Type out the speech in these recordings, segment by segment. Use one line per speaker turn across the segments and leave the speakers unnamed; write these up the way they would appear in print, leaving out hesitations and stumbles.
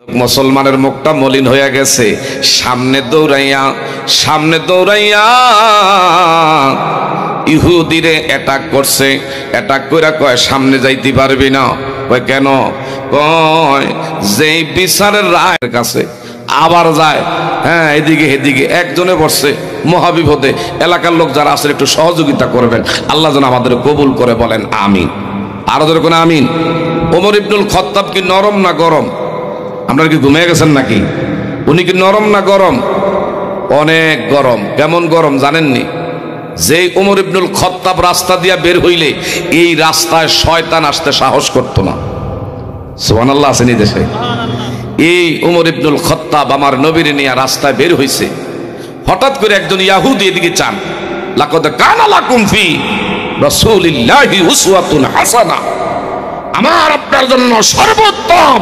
মুসলমানের মুখটা মলিন হয়ে গেছে। সামনে দৌড়াইয়া ইহুদিরে অ্যাটাক করছে। অ্যাটাক করে কয় সামনে যাইতে পারবি না। কয় কেন? কয় যেই বিচারের রায়ের কাছে আবার যায়, হ্যাঁ এদিকে এদিকে একজনে বসছে মহাবিপদে। এলাকার লোক যারা আছে একটু সহযোগিতা করবেন, আল্লাহ যেন আমাদের কবুল করে, বলেন আমিন। আরো ধরে কোন আমিন। ওমর ইবনুল খাত্তাব কি নরম না গরম? আপনারা কি ঘুমিয়ে গেছেন নাকি? উনি কি নরম না গরম? অনেক গরম। কেমন গরম জানেননি? যে ওমর ইবনুল খাত্তাব রাস্তা দিয়া বের হইলে এই রাস্তায় শয়তান আসতে সাহস করতো না। সুবহানাল্লাহ আসেনি দেশে? এই ওমর ইবনুল খাত্তাব আমার নবীর নিয়ে রাস্তায় বের হইছে, হঠাৎ করে একজন ইহুদি এদিকে চান, লাকাদ কানা লাকুম ফি রাসূলিল্লাহি উসওয়াতুন হাসানাহ, আমার আপনার জন্য সর্বোত্তম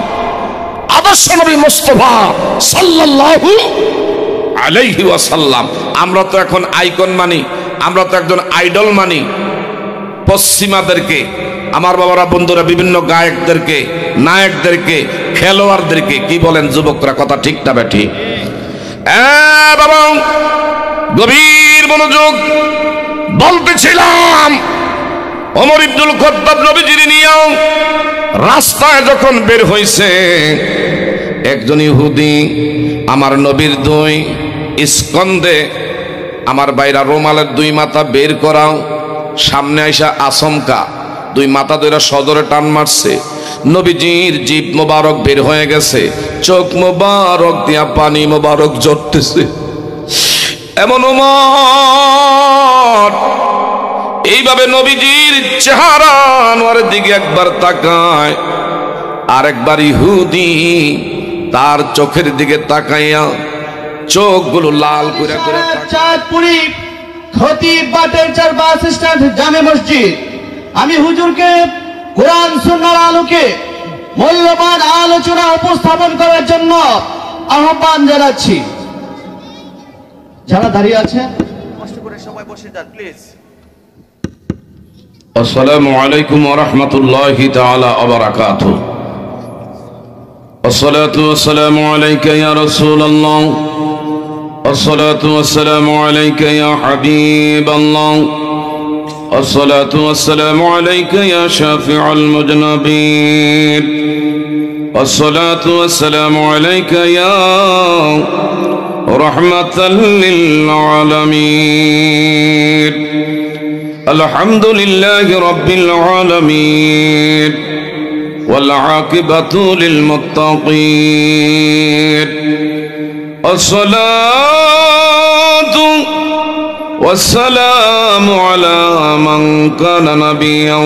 আদর্শ নবী মুস্তাফা সাল্লাল্লাহু আলাইহি ওয়াসাল্লাম। আমরা তো এখন আইকন মানি, আমরা তো একজন আইডল মানি পশ্চিমাদেরকে। আমার বাবারা বন্ধুরা বিভিন্ন গায়কদেরকে, নায়কদেরকে, খেলোয়াড়দেরকে। কি বলেন যুবকরা, কথা ঠিক না বেঠি? বাবা গভীর মনোযোগ। বলতেছিলাম ওমর ইবনুল খাত্তাব নবীজির নিয়ে রাস্তায় যখন বের হইছে, একজন ইহুদি আমার নবীর দুই স্কন্ধে আমার বাইরা রুমালের দুই মাথা বের করাও, সামনে আইসা আচমকা দুই মাথা ধরে সজরে টান মারছে। নবীজির জিভ মোবারক বের হয়ে গেছে, চোখ মোবারক দিয়া পানি মোবারক ঝরতেছে। এমন ওমর এইভাবে নবীজির চেহারা আনোয়ারের দিকে একবার তাকায়, আরেকবার ইহুদি তার চোখের দিকে তাকাইয়া চোখগুলো লাল করে করে।
চাঁদপুরি খতিব বাটেরচার বাস স্ট্যান্ড জামে মসজিদ, আমি হুজুরকে কোরআন সুন্নাহর আলোকে মূল্যবান আলোচনা উপস্থাপন করার জন্য আহ্বান জানাচ্ছি। যারা দাঁড়িয়ে আছেন কষ্ট করে সবাই বসে যান প্লিজ।
আসসালামু আলাইকুম ওয়া রাহমাতুল্লাহি তাআলা ওয়া বারাকাতুহু। والصلاة والسلام عليك يا رسول الله، والصلاة والسلام عليك يا حبيب الله، والصلاة والسلام عليك يا شافع المذنبين، والصلاة والسلام عليك يا رحمة للعالمين. الحمد لله رب العالمين والعاقبة للمتقين، الصلاة والسلام على من كان نبيا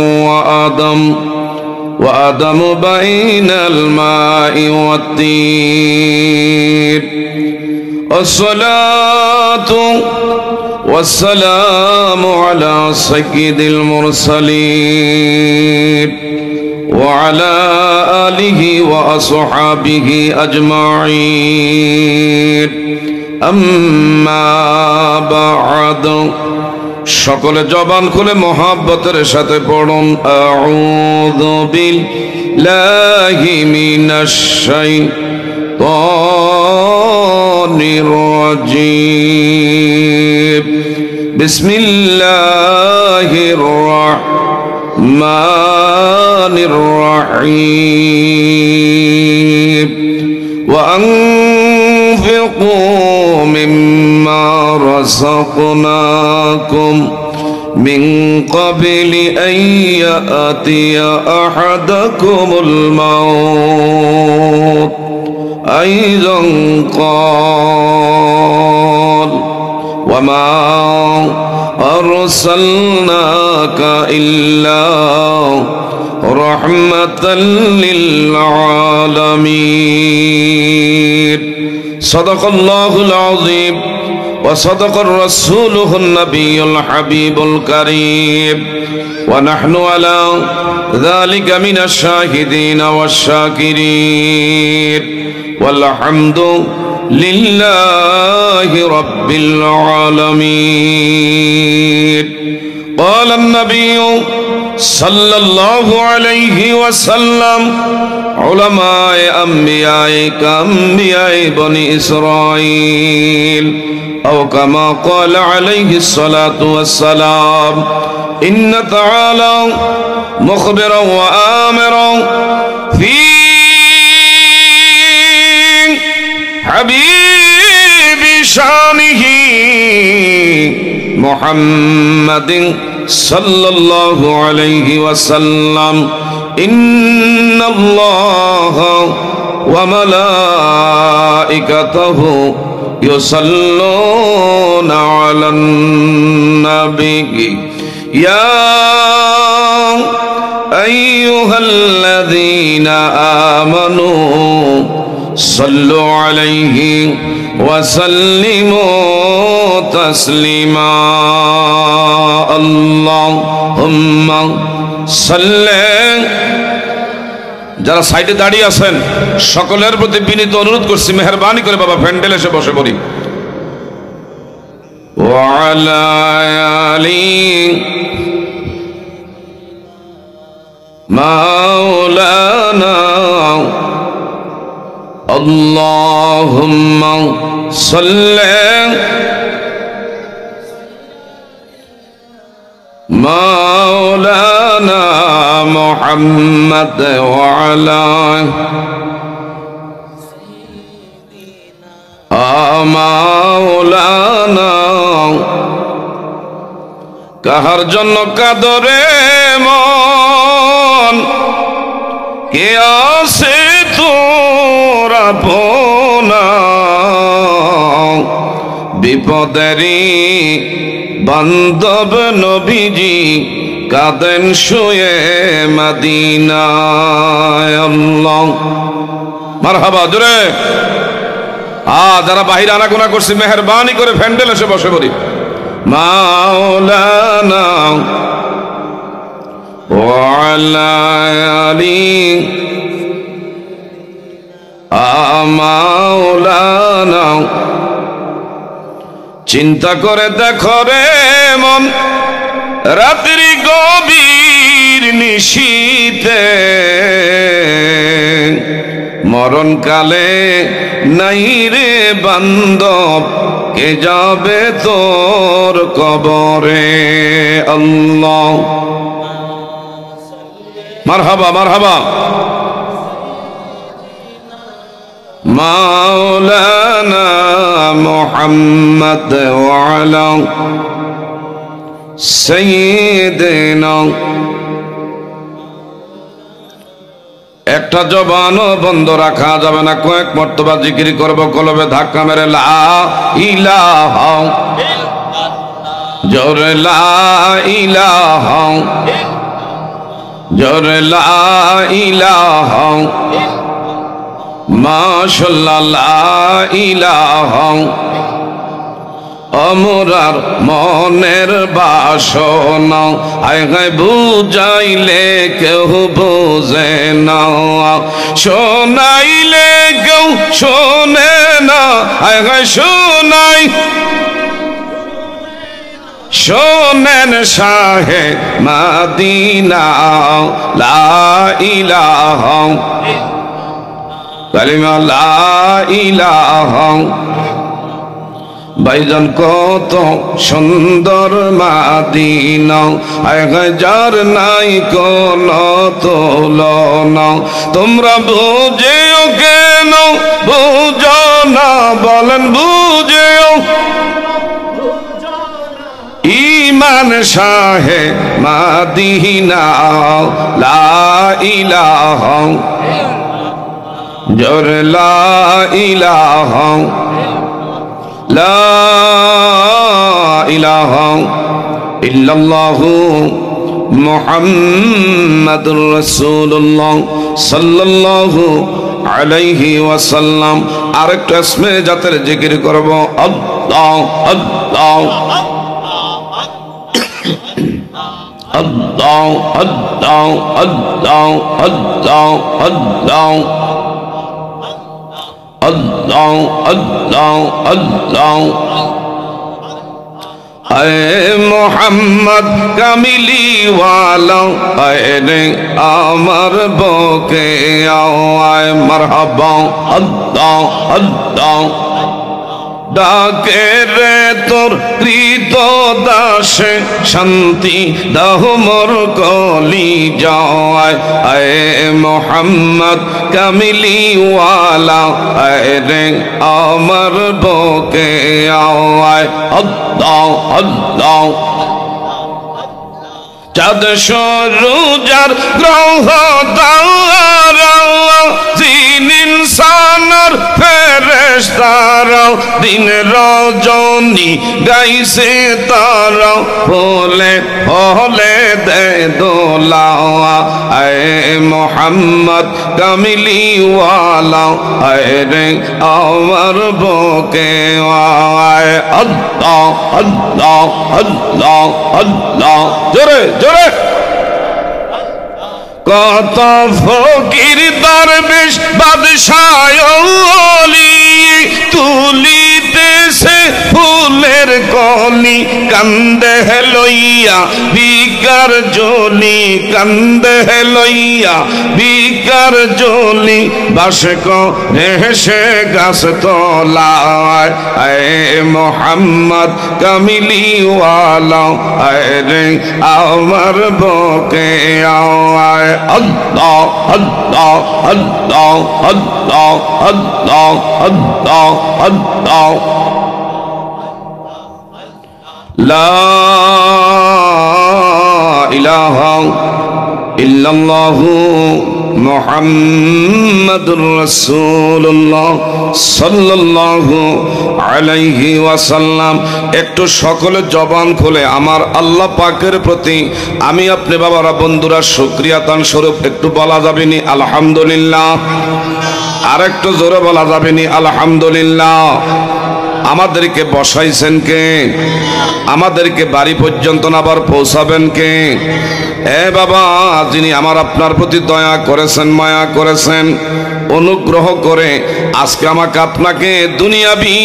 وآدم بين الماء والطين، الصلاة والسلام على سيد المرسلين وعلى آله وأصحابه أجمعين، أما بعد। সকলে জবান খুলে মহব্বতের সাথে পড়ুন আউযু বিল্লাহি মিনাশ শাইতানির রাজীম। বিসমিল্লাহির রাহমানির রহিম। وأنفقوا مما رزقناكم من قبل أن يأتي أحدكم الموت أيضا قال وما أرسلناك إلا رحمة للعالمين. صدق الله العظيم وصدق رسوله النبي الحبيب الكريم، ونحن على ذلك من الشاهدين والشاكرين، والحمد لله رب العالمين. قال النبي صلى الله عليه وسلم علماء أنبياء كأنبياء بني إسرائيل أو كما قال عليه الصلاة والسلام إن تعالى مخبرا وآمرا في حبيب شانه محمد صلى الله عليه وسلم إن الله وملائكته يصلون على النبي يا أيها الذين آمنوا صلوا عليه وسلموا تسليما اللهم صل যারা সাইডে দাঁড়িয়ে আছেন সকলের প্রতি বিনীত অনুরোধ করছি মেহেরবানি করে বাবা প্যান্ডেল এসে বসে পড়ি ওয়ালা আলি মাওলানা اللهم صل مولانا محمد وعلى مولانا কাহার জন্য কাদরে মন কে আছে তোর আপনা বিপদেরি বান্ধব নবীজি কাঁদেন শুয়ে মদিনায় আল্লাহ মারহাবা জোরে যারা বাহির আনাগোনা করছি মেহেরবানি করে প্যান্ডেল এসে বসে পড়ি মাওলানা ওয়ালা আলি মাওলানা চিন্তা করে দেখো রে মন রাত্রি গভীর নিশীতে মরণ কালে নাই রে বান্ধব কে যাবে তোর কবরে আল্লাহ মারহাবা মারহাবা মাওলানা মুহাম্মদ ওয়া আলা সাইয়্যিদিনা একটা জবানও বন্ধ রাখা যাবে না কয়েক মর্তবা জিকির করব কলবে ধাক্কা মেরে লা ইলাহা জোরে লা ইলাহা জোরে লা ইলাহা মাশাআল্লাহ লা ইলাহা আমরার মনের বাসনা আয় গায় বুঝাইলে কেউ বোঝে না শোনাইলে কেউ শোনে না আয় গায় শোনাই শোনেন শাহে মদিনা লা ইলাহা কালিমা লা ইলাহা ভাইজান কত সুন্দর মদিনা আয় যার নাই কোন তুলনা তোমরা বুঝেও কেন বুঝো না বলেন বুঝেও ইমান শাহে মদিনা লা ইলাহা জোর লা ইলাহা লা ইলাহা ইল্লাল্লাহু মুহাম্মাদুর রাসূলুল্লাহ সাল্লাল্লাহু আলাইহি ওয়াসাল্লাম। আরেকটা ইসমে জাতের জিকির করব আল্লাহ আল্লাহ আল্লাহ আল্লাহ আল্লাহ আল্লাহ আল্লাহ আল্লাহ আল্লাহ আল্লাহ اے محمد কামিলি ওয়ালা রে আমার বুকে আয় মারহাবা আল্লাহ আল্লাহ ডাকে রে তোর কৃত দাসে শান্তি দাহ মোর কলি যায় আয় মোহাম্মদ কামিলি ওয়ালা রে আমার বুকে আয় আল্লাহ আল্লাহ চাঁদ সূরুজার গ্রহ তারা জিন ইনসানের ফেরেশতারা দিন রজনী গাইছে তারা বলে হলে দে দোলা আয় মোহাম্মদ কামিলি ওয়ালা আয় রে আমার বুকে আয় আল্লাহ আল্লাহ আল্লাহ আল্লাহ জোরে জোরে কত ফকির দরবেশ বাদশাহ ওলি তুলিতেছে ফুলের কলি কান্দে লইয়া বিকার জলি কান্দে লইয়া বিকার জলি বাসে রেসে গাছ তলায় আয় মোহাম্মদ কামিলি ওয়ালা আয় রে আমার বুকে আয় আল্লাহ আল্লাহ আল্লাহ আল্লাহ আল্লাহ আল্লাহ আল্লাহ লা ইলাহা ইল্লাল্লাহু মুহাম্মাদুর রাসূলুল্লাহ সাল্লাল্লাহু আলাইহি ওয়াসাল্লাম। একটু সকলে জবান খুলে আমার আল্লাহ পাকের প্রতি আমি আপনি বাবারা বন্ধুরা শুকরিয়া তান স্বরূপ একটু বলা যাবে নি আলহামদুলিল্লাহ। আর একটু জোরে বলা যাবে নি আলহামদুলিল্লাহ। আমাদেরকে বসাইছেন কে? আমাদেরকে বাড়ি পর্যন্ত আবার পৌঁছাবেন কে? এ বাবা, যিনি আমার আপনার প্রতি দয়া করেছেন, মায়া করেছেন, অনুগ্রহ করে আজকে আমাকে আপনাকে দুনিয়াবি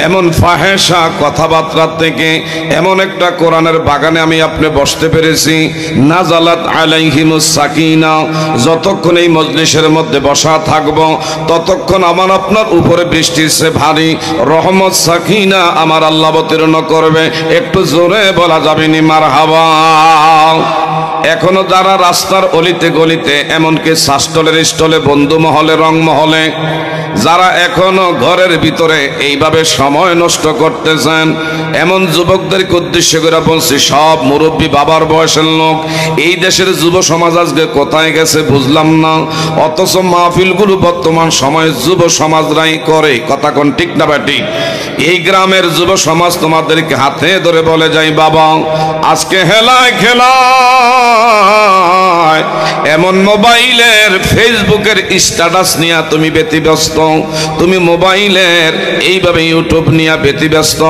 এমন ফাহেসা কথাবার্তা থেকে এমন একটা কোরআনের বাগানে আমি আপনি বসতে পেরেছি। নাজালাত আলাইহিমুস সাকিনা, যতক্ষণ এই মজলিসের মধ্যে বসা থাকব ততক্ষণ আমার আপনার উপরে বৃষ্টির সে ভারী রহমত সাকিনা আমার আল্লাহ অবতীর্ণ করবে। একটু জোরে বলা যাবে নি মারহাবা। এখনো যারা রাস্তার অলিতে গলিতে এমনকি শাস্টলের স্টলে বন্ধু মহলে রং মহলে যারা এখনো ঘরের ভিতরে এইভাবে সময় নষ্ট করতেছেন, এমন যুবকদেরকে উদ্দেশ্য করে বলছি, সব মুরব্বী বাবার বয়সের লোক, এই দেশের যুব সমাজ আজকে কোথায় গেছে বুঝলাম না। অথচ মাহফিলগুলো বর্তমান সময়ে যুব সমাজরাই করে। কথা কোন ঠিক না ব্যাটি? এই গ্রামের যুব সমাজ তোমাদেরকে হাতে ধরে বলে যাই, বাবা আজকে হেলায় খেলায় এমন মোবাইলের ফেসবুকের স্ট্যাটাস নিয়ে তুমি ব্যতিব্যস্ত, তুমি মোবাইলের এইভাবে ইউটিউব নিয়ে ব্যতিব্যস্ত,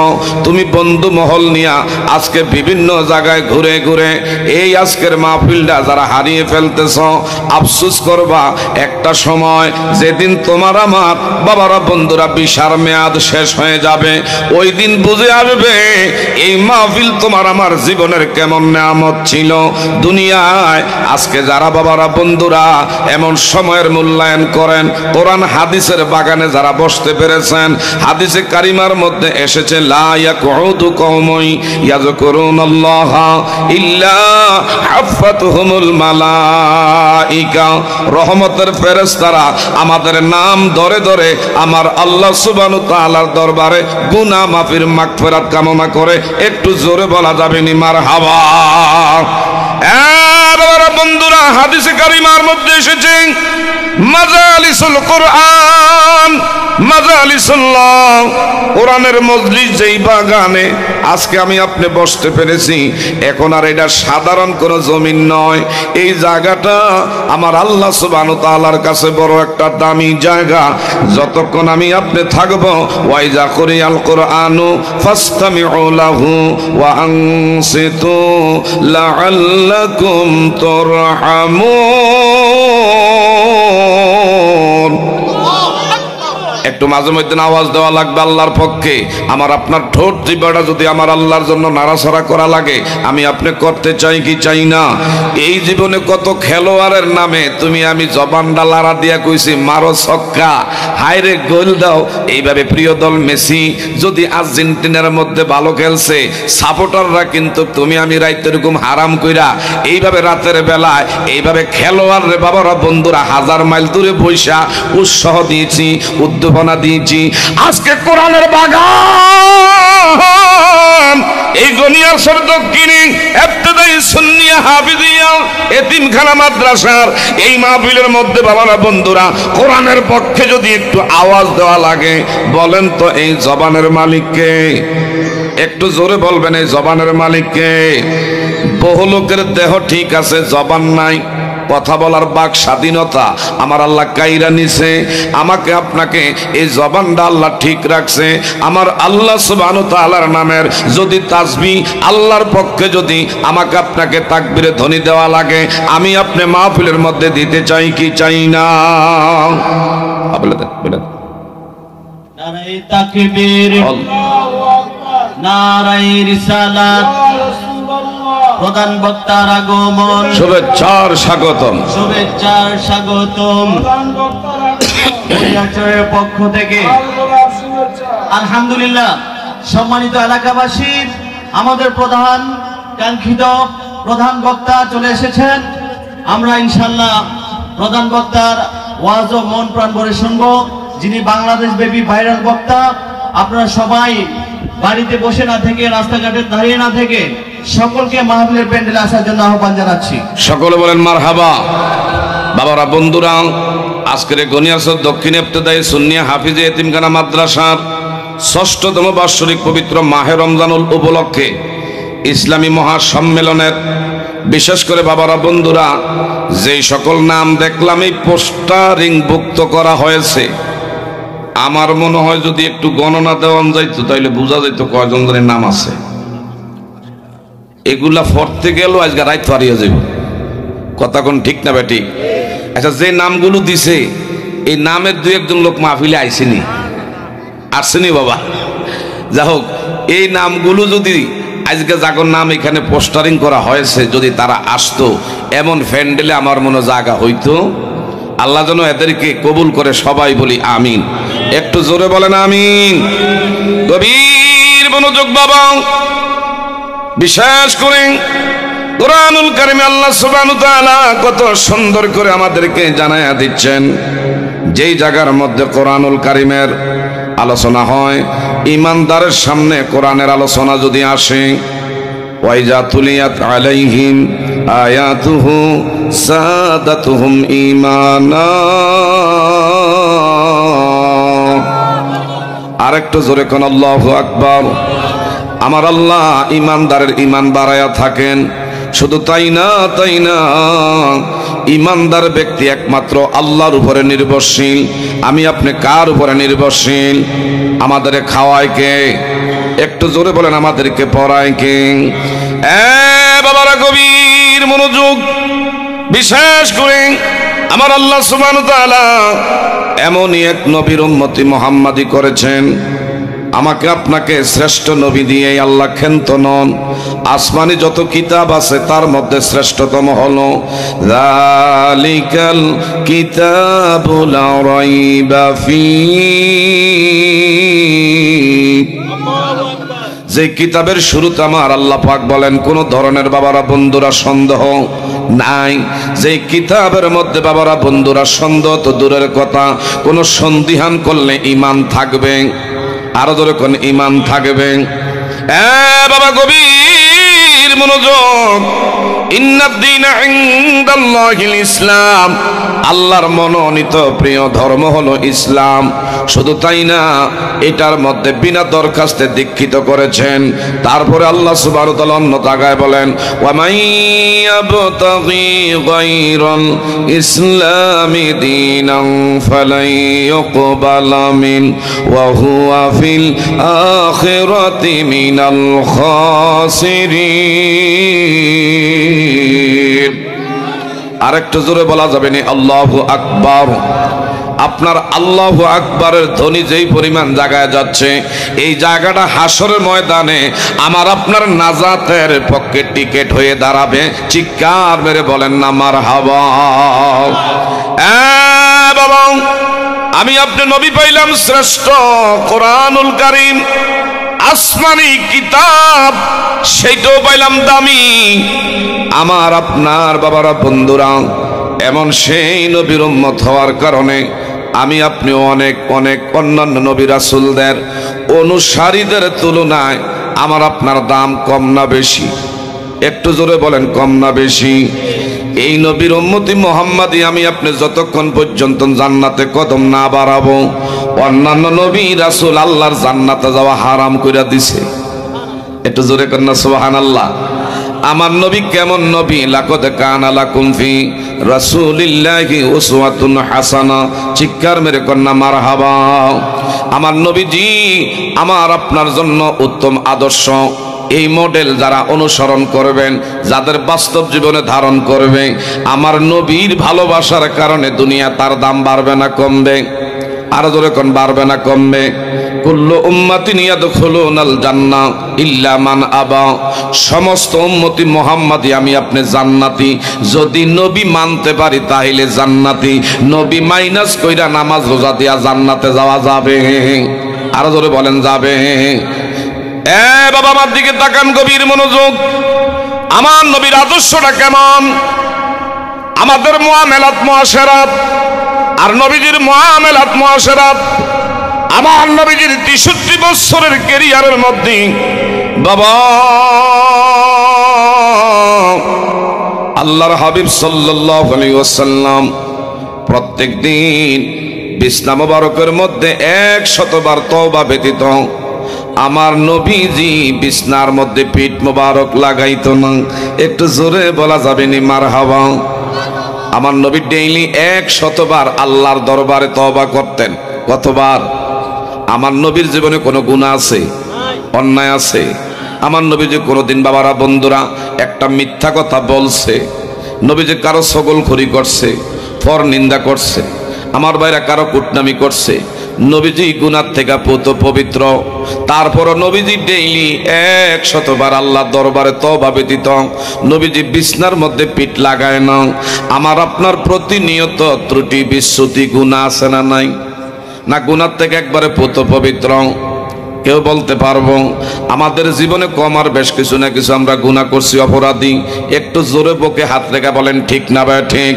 তুমি বন্ধু মহল নিয়ে আজকে বিভিন্ন জায়গায় ঘুরে ঘুরে এই আজকের মাহফিলটা যারা হারিয়ে ফেলতেছ, আফসোস করবা একটা সময় যেদিন তোমার আমার বাবারা বন্ধুরা বিশার মেয়াদ শেষ হয়ে যাবে, ওই দিন বুঝে আসবে এই মাহফিল তোমার আমার জীবনের কেমন নেয়ামত ছিল দুনিয়ায়। আজকে যারা বাবারা বন্ধুরা এমন সময়ের মূল্যায়ন করেন, কোরআন হাদিসের বাগানে যারা বসতে পেরেছেন, হাদিসে কারিমার মধ্যে এসেছে লা ইয়াকুদু কওমুন ইয়াযকুরুনাল্লাহা ইল্লা হাফাতুহুমুল মালাইকা, রহমতের ফেরেশতারা আমাদের নাম ধরে ধরে আমার আল্লাহ সুবহানাহু ওয়া তাআলার দরবারে গুনাহ মাফির মাগফিরাত কামনা করে। একটু জোরে বলা যাবে নি মারহাবা। বন্ধুরা, হাদিসে কারিমার মধ্যে এসেছে মাজালিসুল কোরআন, মাজালিসুল্লাহ, কোরআনের মজলিস যেই বাগানে আজকে আমি আপনি বসতে পেরেছি, এখন আর এটা সাধারণ কোনো জমিন নয়। এই জায়গাটা আমার আল্লাহ সুবহানাহু ওয়া তাআলার কাছে বড় একটা দামি জায়গা। যতক্ষণ আমি আপনি থাকব, ওয়াইজা কুরিয়াল কুরআনু ফাসতামিউ লাহু ওয়া আনসিতু লাআল্লাকুম তুরহামুন। একটু একটু মাঝে মধ্যে আওয়াজ দেওয়া লাগবে আল্লাহর পক্ষে। আমার আপনার ঠোঁট জিহ্বাটা যদি আমার আল্লাহর জন্য নাড়াচাড়া করা লাগে, আমি আপনি করতে চাই কি চাই না? এই জীবনে কত খেলোয়াড়ের নামে তুমি আমি জবানটা লাড়া দিয়া কইছি মারো ছক্কা, হায়রে গোল দাও। এইভাবে প্রিয় দল মেসি যদি আর্জেন্টিনার মধ্যে ভালো খেলছে, সাপোর্টাররা কিন্তু তুমি আমি রাইতে এরকম হারাম কইরা এইভাবে রাতের বেলায় এইভাবে খেলোয়াড় রে বাবারা বন্ধুরা হাজার মাইল দূরে বৈশা উৎসাহ দিয়েছি, উদ্দীপনা দিয়েছি। আজকে কোরআনের বাগান এই গনিয়াসর দক্ষিণে ইবতেদায়ী সুন্নিয়া হাফিজিয়া এতিমখানা মাদ্রাসার এই মাহফিলের মধ্যে বাবারা বন্ধুরা কোরআনের পক্ষে যদি একটু আওয়াজ দেওয়া লাগে, বলেন তো এই জবানের মালিককে? একটু জোরে বলবেন এই জবানের মালিককে? বহু লোকের দেহ ঠিক আছে, জবান নাই, কথা বলার বাক স্বাধীনতা আমার আল্লাহ কাইরা নিছে। আমাকে আপনাকে এই জবানটা আল্লাহ ঠিক রাখছে। আমার আল্লাহ সুবহানাহু ওয়া তাআলার নামের যদি তাসবিহ আল্লাহর পক্ষে যদি আমাকে আপনাকে তাকবীরে ধ্বনি দেওয়া লাগে, আমি আপনি মাহফিলের মধ্যে দিতে চাই কি চাই না? বলে দেন, বলে দেন।
নারায়ে তাকবীর, আল্লাহু আকবার, নারায়ে রিসালাত, প্রধান বক্তার আগমন,
শুভেচ্ছার স্বাগতম,
শুভেচ্ছার স্বাগতম প্রধান বক্তার আগমন পক্ষ থেকে আলহামদুলিল্লাহ। সম্মানিত এলাকাবাসী, আমাদের প্রধান কাঙ্ক্ষিত প্রধান বক্তা চলে এসেছেন। আমরা ইনশাআল্লাহ প্রধান বক্তার ওয়াজ ও মন প্রাণ ভরে শুনবো, যিনি বাংলাদেশ ব্যাপী ভাইরাল বক্তা। আপনারা সবাই বাড়িতে বসে না থেকে, রাস্তাঘাটে দাঁড়িয়ে না থেকে সকলকে মাহফিলের প্যান্ডেলে আসার জন্য আহ্বান জানাচ্ছি।
সকলে বলেন মারহাবা। বাবারা বন্ধুরা, আজকের গনিয়াসর দক্ষিণ ইবতেদায়ী সুন্নিয়া হাফিজিয়া এতিমখানা মাদ্রাসার ৬ষ্ঠতম বাৎসরিক পবিত্র মাহে রমজানুল উপলক্ষে ইসলামী মহাসম্মেলনের বিশেষ করে বাবারা বন্ধুরা যেই সকল নাম দেখলাম এই পোস্টারিং ভুক্ত করা হয়েছে, আমার মনে হয় যদি একটু গণনা দেওয়া যাইতো তাইলে বোঝা যাইত কয়জন জনের নাম আছে। এগুলা পড়তে গেল আজকে রাত হারিয়ে যাব। কথা কোন ঠিক না বেটি? আচ্ছা, যে নামগুলো দিছে এই নামের দুই একজন লোক মাহফিলে আইসেনি, আসেনি বাবা? যা হোক, এই নামগুলো যদি আজকে যাগর নাম এখানে পোস্টারিং করা হয়েছে যদি তারা আসতো, এমন প্যান্ডেলে আমার মনে জায়গা হইতো। আল্লাহ যেন এদেরকে কবুল করে, সবাই বলি আমিন। একটু জোরে বলেন আমিন। গভীর মনোযোগ বাবা। বিশেষ করে কোরআনুল কারীমে আল্লাহ সুবহানাহু ওয়া তাআলা কত সুন্দর করে আমাদেরকে জানায়া দিচ্ছেন। যেই জায়গার মধ্যে কোরআনুল কারীমের আলোচনা হয়, ঈমানদারের সামনে কোরআনের আলোচনা যদি আসে, ওয়াইজা তুলিয়াত আলাইহিম আয়াতুহু সাদাতুহুম ঈমানা। আরেকটু জোরে কোন আল্লাহু আকবার। আমার আল্লাহ ঈমানদারের ঈমান বাড়ায়া থাকেন। শুধু তাই না, তাই না, ঈমানদার ব্যক্তি একমাত্র আল্লাহর উপরে নির্ভরশীল। আমি আপনি কার উপরে নির্ভরশীল? আমাদের খাওয়ায় কে? একটু জোরে বলেন, আমাদেরকে পড়ায় কে? বাবারা গভীর মনোযোগ। বিশেষ করে আমার আল্লাহ সুবহানাহু ওয়া তাআলা এমনই এক নবীর উম্মতি মুহাম্মাদি করেছেন, আমাকে আপনাকে শ্রেষ্ঠ নবী দিয়ে আল্লাহ ক্ষান্ত নন। আসমানি যত কিতাব আছে তার মধ্যে শ্রেষ্ঠতম হলো যালিকাল কিতাবু লা রাইবা ফীহি, যে কিতাবের শুরুতে আমার আল্লাহ পাক বলেন কোন ধরনের বাবারা বন্ধুরা সন্দেহ নাই। যে কিতাবের মধ্যে বাবারা বন্ধুরা সন্দেহ তো দূরের কথা, কোন সন্দিহান করলে ঈমান থাকবে। আরো ধরে কোন ঈমান থাকবে। বাবা গভীর মনোযোগ। ইন্নাদ-দীনা ইনদাল্লাহিল ইসলাম, আল্লাহর মনোনীত প্রিয় ধর্ম হলো ইসলাম। শুধু তাই না, এটার মধ্যে বিনা দরখাস্তে দীক্ষিত করেছেন। তারপরে আল্লাহ সুবহানাহু ওয়া তাআলা অন্য জায়গায় বলেন, ওয়া মান ইয়াবতাগি গায়রাল ইসলামি দীনান ফালান ইউকবালা মিন ওয়া হুয়া ফিল আখিরাতি মিনাল খাসিরিন। আরেকটু জোরে বলা যাবে না? আল্লাহু আকবার। আপনার আল্লাহু আকবারের ধ্বনি যেই পরিমাণ জায়গায় যাচ্ছে, এই জায়গাটা হাসরের ময়দানে আমার আপনার নাজাতের পক্ষে টিকিট হয়ে দাঁড়াবে। চিৎকার মেরে বলেন না মারহাবা। বাবা, আমি আপনি নবী পাইলাম শ্রেষ্ঠ কোরআনুল কারীম, আসমানি কিতাব, সেইটাও পাইলাম দামি। আমার আপনার বাবারা বন্ধুরা, এমন সেই নবীর উম্মত হওয়ার কারণে আমি আপনি অনেক অনেক অন্যান্য নবী রাসূলদের অনুসারীদের তুলনায় আমার আপনার দাম কম না বেশি? একটু জোরে বলেন, কম না বেশি? এই নবীর উম্মতি মুহাম্মাদি আমি আপনি যতক্ষণ পর্যন্ত জান্নাতে কদম না বাড়াবো, অন্যান্য নবী রাসূল আল্লাহর জান্নাতে যাওয়া হারাম কইরা দিছে। একটু জোরে করেন না সুবহানাল্লাহ। আমার নবী কেমন নবী? লাকাদ কানা লাকুম ফি রাসূলিল্লাহি উসওয়াতুন হাসানা। চিৎকার মেরে কন্যা মারহাবা। আমার নবীজি আমার আপনার জন্য উত্তম আদর্শ। এই মডেল যারা অনুসরণ করবেন, যাদের বাস্তব জীবনে ধারণ করবে, আমার নবীর ভালোবাসার কারণে দুনিয়া তার দাম বাড়বে না কমবে? আরো জোরে কোন, বাড়বে না কমবে? কুল্লু উম্মাতিন ইয়াদখুলুনাল জান্নাহ ইল্লা মান আবা। সমস্ত উম্মতি মুহাম্মাদি আমি আপনি জান্নাতি যদি নবী মানতে পারি, তাহলে জান্নাতি। নবী মাইনাস কইরা নামাজ রোজা দিয়া জান্নাতে যাওয়া যাবে? আরো জোরে বলেন, যাবে? বাবা, আমার দিকে তাকান, গভীর মনোযোগ। আমার নবীর আদর্শটা কেমন? আমাদের মুআমালাত মুআশারাত আর নবীজির মুআমালাত মুআশারাত, আমার নবীজির 63 বছরের ক্যারিয়ারের মধ্যে বাবা আল্লাহর হাবিব সাল্লাল্লাহু আলাইহি ওয়াসাল্লাম প্রত্যেক দিন বিছনা মোবারকের মধ্যে 100 বার তওবা ব্যতীত আমার নবীজি বিছনার মধ্যে পিঠ মোবারক লাগাইতো না। একটু জোরে বলা যাবে নি মারহাবা? আমার নবী ডেইলি 100 বার আল্লাহর দরবারে তওবা করতেন। কতবার? আমার নবীর জীবনে কোনো গুনাহ আছে? অন্যায় আছে? আমার নবীজি কোনোদিন বাবারা বন্ধুরা একটা মিথ্যা কথা বলছে? নবীজি কারো ছগলখড়ি করছে, পর নিন্দা করছে, আমার ভাইরা কারো কুটনামি করছে? নবীজি গুনাহ থেকে পবিত্র। তারপরও নবীজি ডেইলি 100 বার আল্লাহ দরবারে তওবা ব্যতীত নবীজি বিছনার মধ্যে পিঠ লাগায় না। আমার আপনার প্রতিনিয়ত ত্রুটি বিচ্যুতি গুনাহ আছে না নাই? না গুনাহ থেকে একবারে পবিত্র? কেউ বলতে পারবো? আমাদের জীবনে কম আর বেশ কিছু না কিছু আমরা গুনাহ করছি, অপরাধী। একটু জোরে বুকে হাত রেখে বলেন ঠিক না ভাই? ঠিক।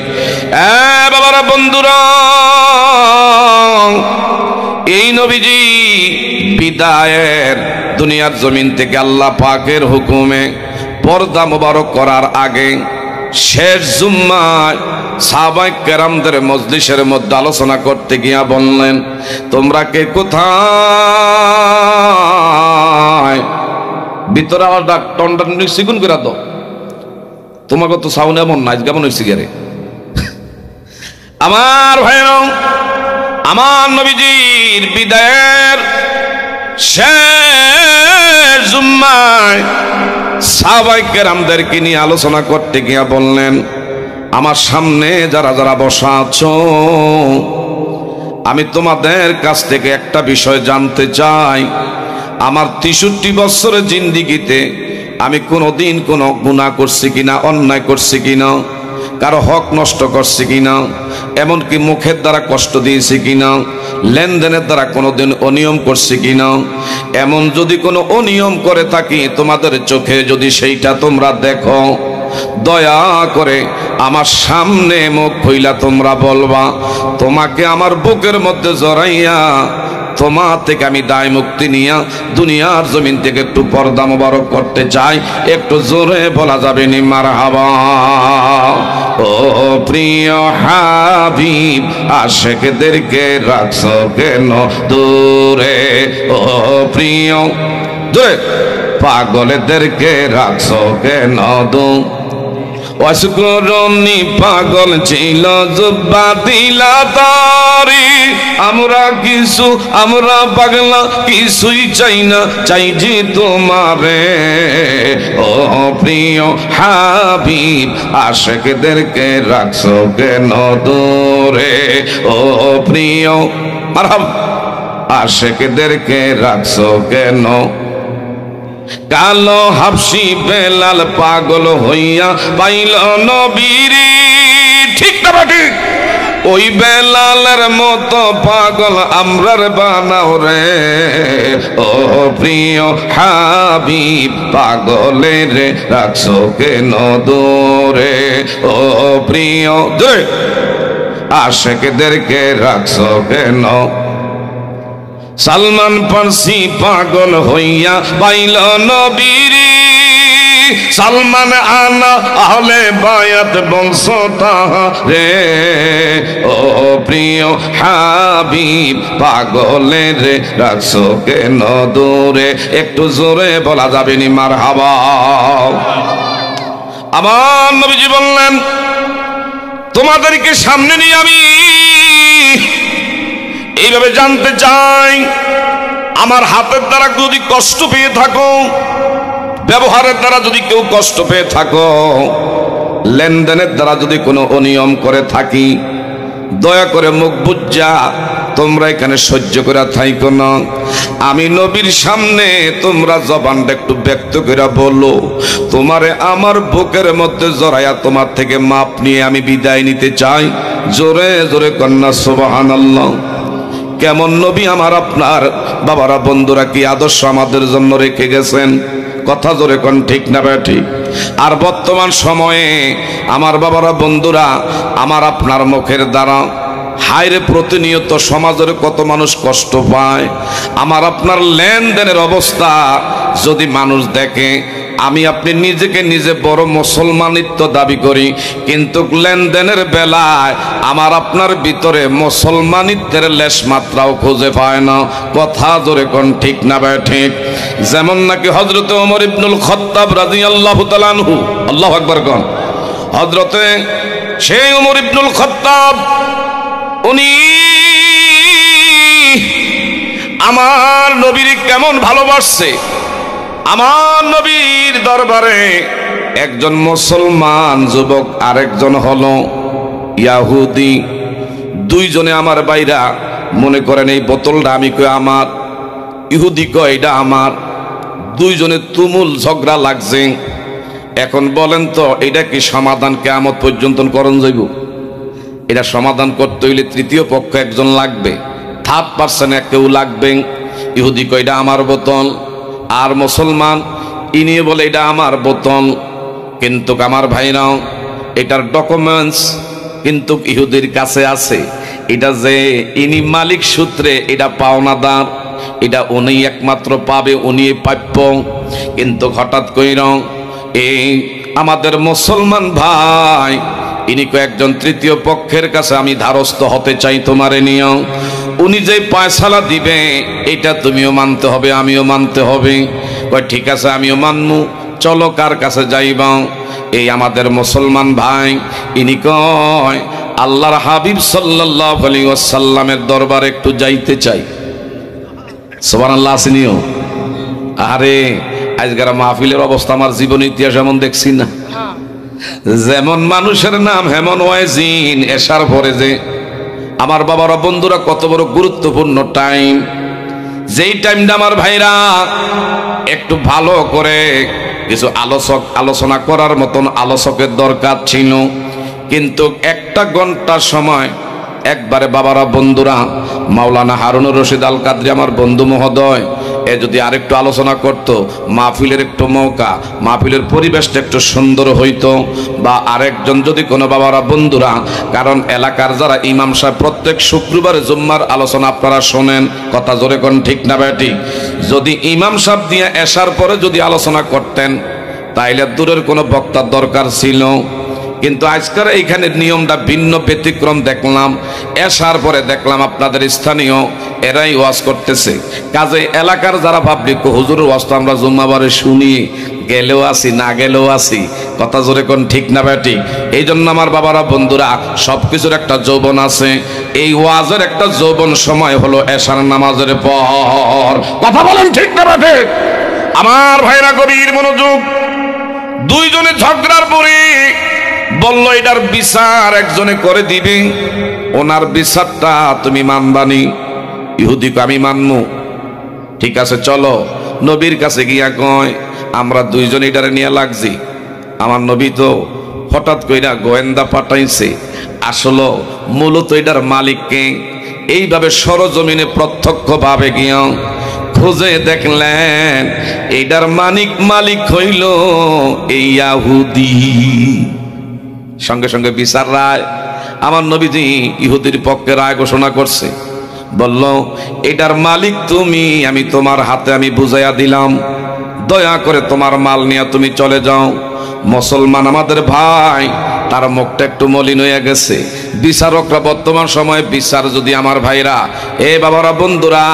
বাবারা বন্ধুরা, এই নবীজি বিদায়ের দুনিয়ার জমিন থেকে আল্লাহ পাকের হুকুমে পর্দা মোবারক করার আগে শেষ জুম্মায় সাহাবায়ে কেরামদের মজলিসের মধ্যে আলোচনা করতে গিয়া বললেন, তোমরা কে কোথায়? ভিতরে আমার ডাক টনটা সিগুন করে দাও, তোমাকে তো সাউন্ড এমন নাই কেমন হয়েছে গেরে। আমার ভাইরা, আমার নবীজির বিদায়ের শেষ জুম্মায় সাহাবায়ে কেরামদেরকে নিয়ে আলোচনা করতে গিয়া বললেন, আমার সামনে যারা যারা বসা আছো, আমি তোমাদের কাছ থেকে একটা বিষয় জানতে চাই। আমার 63 বছরের জিন্দিগিতে আমি কোনোদিন কোনো গুনাহ করছি কিনা, অন্যায় করছি কিনা, কারো হক নষ্ট করছি কিনা, এমনকি মুখের দ্বারা কষ্ট দিয়েছি কিনা, লেনদেনের দ্বারা কোনোদিন অনিয়ম করছি কিনা। এমন যদি কোনো অনিয়ম করে থাকি তোমাদের চোখে যদি সেইটা তোমরা দেখো, দয়া করে আমার সামনে মুখ খুইলা তোমরা বলবা, তোমাকে আমার বুকের মধ্যে জড়াইয়া তোমার থেকে আমি দায় মুক্তি নিয়া দুনিয়ার জমিন থেকে একটু পর্দা মোবারক করতে চাই। একটু জোরে বলা যাবে নি মারহাবা? ও প্রিয় হাবিব, আশিকদেরকে রাখছো কেন দূরে? ও প্রিয়, জোরে, পাগলদেরকে রাখছো কেন দূরে? অসকরণী পাগল ছিল জুব্বা দিলা তারি আমরা পাগলা কিছুই চাই না, চাই যে তোমারে ও প্রিয় হাবিব আশিকদেরকে রাখছো কেন দূরে ও প্রিয় মারহাবা আশিকদেরকে রাখছো কেন কালো হাবশি বেলাল পাগল হইয়া পাইল নবীরে ঠিক না ঠিক ওই বেলালের মতো পাগল আমরার বানাও রে ও প্রিয় হাবিব পাগলের রাখছো কেন দূরে ও প্রিয় আশিকদেরকে রাখছো কেন সালমান ফার্সি পাগল হইয়া পাইল নবীরে সালমান আনা আহলে বায়াত বংশ তাহারে ও প্রিয় হাবিব পাগলের রাখছো কেন দূরে একটু জোরে বলা যাবে নি মারহাবা আমার নবীজি বললেন তোমাদেরকে সামনে নিয়ে আমি এইভাবে জানতে চাই আমার হাতের দ্বারা যদি কষ্ট পেয়ে থাকো, ব্যবহারের দ্বারা যদি কেউ কষ্ট পেয়ে থাকো, লেনদেনের দ্বারা যদি কোনো অনিয়ম করে থাকি, দয়া করে মুখ বুজ্জা তোমরা এখানে সহ্য করে থাইকো না। আমি নবীর সামনে তোমরা জবানটা একটু ব্যক্ত করে বলো, তোমারে আমার বুকের মধ্যে জড়াইয়া তোমার থেকে মাপ নিয়ে আমি বিদায় নিতে চাই। জোরে জোরে কন্যা সুবহানাল্লাহ। কেমন নবী আমার আপনার বাবারা বন্ধুরা কি আদর্শ আমাদের জন্য রেখে গেছেন, কথা জোরে কোন ঠিক না ঠিক। আর বর্তমান সময়ে আমার বাবারা বন্ধুরা আমার আপনার মুখের দ্বারা হায়রে প্রতিনিয়ত সমাজের কত মানুষ কষ্ট পায়। আমার আপনার লেনদেনের অবস্থা যদি মানুষ দেখে, আমি আপনি নিজেকে নিজে বড় মুসলমানিত্ব দাবি করি, কিন্তু লেনদেনের বেলায় আমার আপনার ভিতরে মুসলমানিত্বের লেশ মাত্রাও খুঁজে পায় না, কথা জোরে কোন ঠিক না ঠিক। যেমন নাকি হযরতে ওমর ইবনুল খাত্তাব রাদিয়াল্লাহু তাআলা আনহু, আল্লাহু আকবার কোন, হযরতে সেই ওমর ইবনুল খাত্তাব উনি আমার নবীর কেমন ভালোবাসছে। আমার নবীর দরবারে একজন মুসলমান যুবক আরেকজন হলো ইয়াহুদি, দুইজনে আমার বাইরা মনে করেন এই বোতলটা আমি কই আমার, ইহুদি কয় এটা আমার, দুইজনে তুমুল ঝগড়া লাগছে। এখন বলেন তো এটা কি সমাধান কিয়ামত পর্যন্ত করণ যাইব? এটা সমাধান করতে হইলে তৃতীয় পক্ষ একজন লাগবে, থার্ড পার্সন কেউ লাগবে। ইহুদি কয় এটা আমার বোতল, আর মুসলমান ইনি বলে এটা আমার বোতল। কিন্তু আমার ভাইরাও এটার ডকুমেন্টস কিন্তু ইহুদির কাছে আছে, এটা যে ইনি মালিক সূত্রে এটা পাওনাদার, এটা উনি একমাত্র পাবে, উনি প্রাপ্য। কিন্তু হঠাৎ কইরা এই আমাদের মুসলমান ভাই ইনি কয়েকজন তৃতীয় পক্ষের কাছে আমি ধারস্থ হতে চাই তোমারে নিয়ে, উনি যে পয়সালা দিবে এটা তুমিও মানতে হবে আমিও মানতে হবে। কয় ঠিক আছে আমিও মানমু, চলো কার কাছে যাইবা। এই আমাদের মুসলমান ভাই ইনি কয় আল্লাহর হাবিব সাল্লাল্লাহু আলাইহি ওয়াসাল্লামের দরবারে একটু যাইতে চাই। সুবহানাল্লাহ আসেনিও। আরে আজকের মাহফিলের অবস্থা আমার জীবন ইতিহাস এমন দেখছি না। যেমন মানুষের নাম হেমন ওয়াজিন, এশার পরে যে আমার বাবারা বন্ধুরা কত বড় গুরুত্বপূর্ণ টাইম, যেই টাইমটা আমার ভাইরা একটু ভালো করে কিছু আলোচনা করার মতন আলোচকের দরকার ছিল। কিন্তু একটা ঘন্টার সময় একবারে বাবারা বন্ধুরা মাওলানা হারুনুর রশিদ আল কাদরি আমার বন্ধু মহোদয় এ যদি আরেকটু আলোচনা করত, মাহফিলের একটু মৌকা, মাহফিলের পরিবেশটা একটু সুন্দর হইতো। বা আরেকজন যদি কোনো বাবারা বন্ধুরা, কারণ এলাকার যারা ইমাম সাহেব প্রত্যেক শুক্রবারে জুম্মার আলোচনা আপনারা শোনেন, কথা জোরে কোন ঠিক না ব্যাটি, যদি ইমাম সাহেব দিয়ে এশার পরে যদি আলোচনা করতেন তাইলে দূরের কোনো বক্তার দরকার ছিল। কিন্তু আজকের এইখানে নিয়মটা ভিন্ন ব্যতিক্রম দেখলাম। এশার পরে দেখলাম আপনাদের স্থানীয় এরাই ওয়াজ করতেছে। কাজে এলাকার যারা পাবলিক হুজুরের ওয়াজ তো আমরা জুম্মাবারে শুনি, গেলেও আসি না গেলেও আসি, কথা জোরে কোন ঠিক না ব্যাটি। এই জন্য আমার বাবারা বন্ধুরা, সবকিছুর একটা যৌবন আছে। এই ওয়াজের একটা যৌবন সময় হলো এশার নামাজের পর। কথা বলেন ঠিক না ব্যাটি। আমার ভাইরা গভীর মনোযোগ। দুইজনে ঝগড়ার পরে বলল এটার বিচার একজনে করে দিবে, ওনার বিচারটা তুমি মানবানি। ইহুদিকে আমি মানমু, ঠিক আছে চলো। নবীর কাছে গিয়া কয় আমরা দুইজন এটারে নিয়ে লাগছি। আমার নবী তো হঠাৎ কইরা গোয়েন্দা পাঠাইছে, আসলে মূলত এটার মালিককে এইভাবে সরজমিনে প্রত্যক্ষভাবে গিয়া খুঁজে দেখলেন এইটার মালিক হইল এই ইহুদি। সঙ্গে সঙ্গে বিচার রায় আমার নবীজি ইহুদির পক্ষে রায় ঘোষণা করছে, বলল এটার মালিক তুমি, আমি তোমার হাতে আমি বুঝাইয়া দিলাম, দয়া করে তোমার মাল নিয়ে তুমি চলে যাও। মুসলমান আমাদের ভাই, তার মুখটা একটু মলিন হয়ে গেছে। বিচারকরা বর্তমান সময়ে বিচার যদি আমার ভাইরা এ বাবারা বন্ধুরা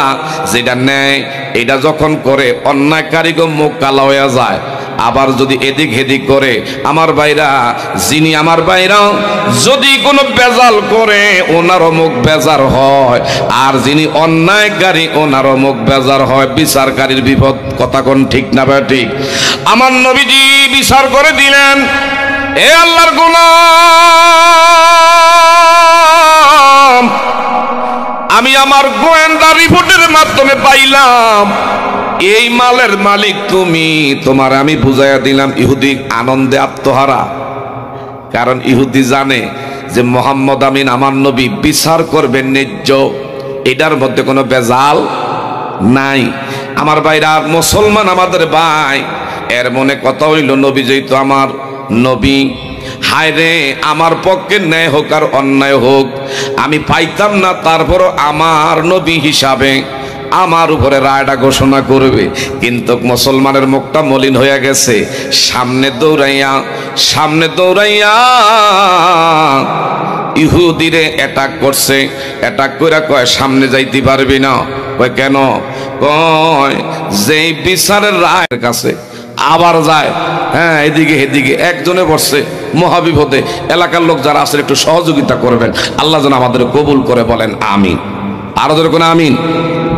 যেটা নেয় এটা যখন করে অন্যায়কারীকে মুখ কালা হয়ে যায়। আবার যদি এদিক হেদিক করে আমার ভাইরা, যিনি আমার ভাইরা যদি কোনো বেজাল করে ওনারও মুখ বেজার হয়, আর যিনি অন্যায়কারী ওনারও মুখ বেজার হয়। বিচারকারীর বিপদ, কথা কোন ঠিক না ঠিক। আমার নবীজি বিচার করে দিলেন, এ আল্লাহর গোলাম, আমি আমার গোয়েন্দা রিপোর্টের মাধ্যমে পাইলাম এই মালের মালিক তুমি, তোমার আমি বুঝাইয়া দিলাম। ইহুদি আনন্দে আত্মহারা, কারণ ইহুদি জানে যে মোহাম্মদ আমিন আমার নবী বিচার করবেন ন্যায্য, এটার মধ্যে কোনো বেজাল নাই। আমার ভাইরা মুসলমান আমাদের ভাই, এর মনে কথা হইল নবী যেহেতু আমার নবী, হায় রে আমার পক্ষে ন্যায় হোক আর অন্যায় হোক আমি পাইতাম না, তারপরও আমার নবী হিসাবে আমার উপরে রায়টা ঘোষণা করবে। কিন্তু মুসলমানের মুখটা মলিন হয়ে গেছে। সামনে দৌড়াইয়া ইহুদিরে অ্যাটাক করছে। অ্যাটাক করে কয় সামনে যাইতে পারবি না। কয় কেন? কয় যেই বিচারের রায়ের কাছে আবার যায়, হ্যাঁ এদিকে এদিকে একজনে বসছে মহাবিপদে। এলাকার লোক যারা আছেন একটু সহযোগিতা করবেন, আল্লাহ যেন আমাদের কবুল করে, বলেন আমিন। আরো ধরে কোন আমিন।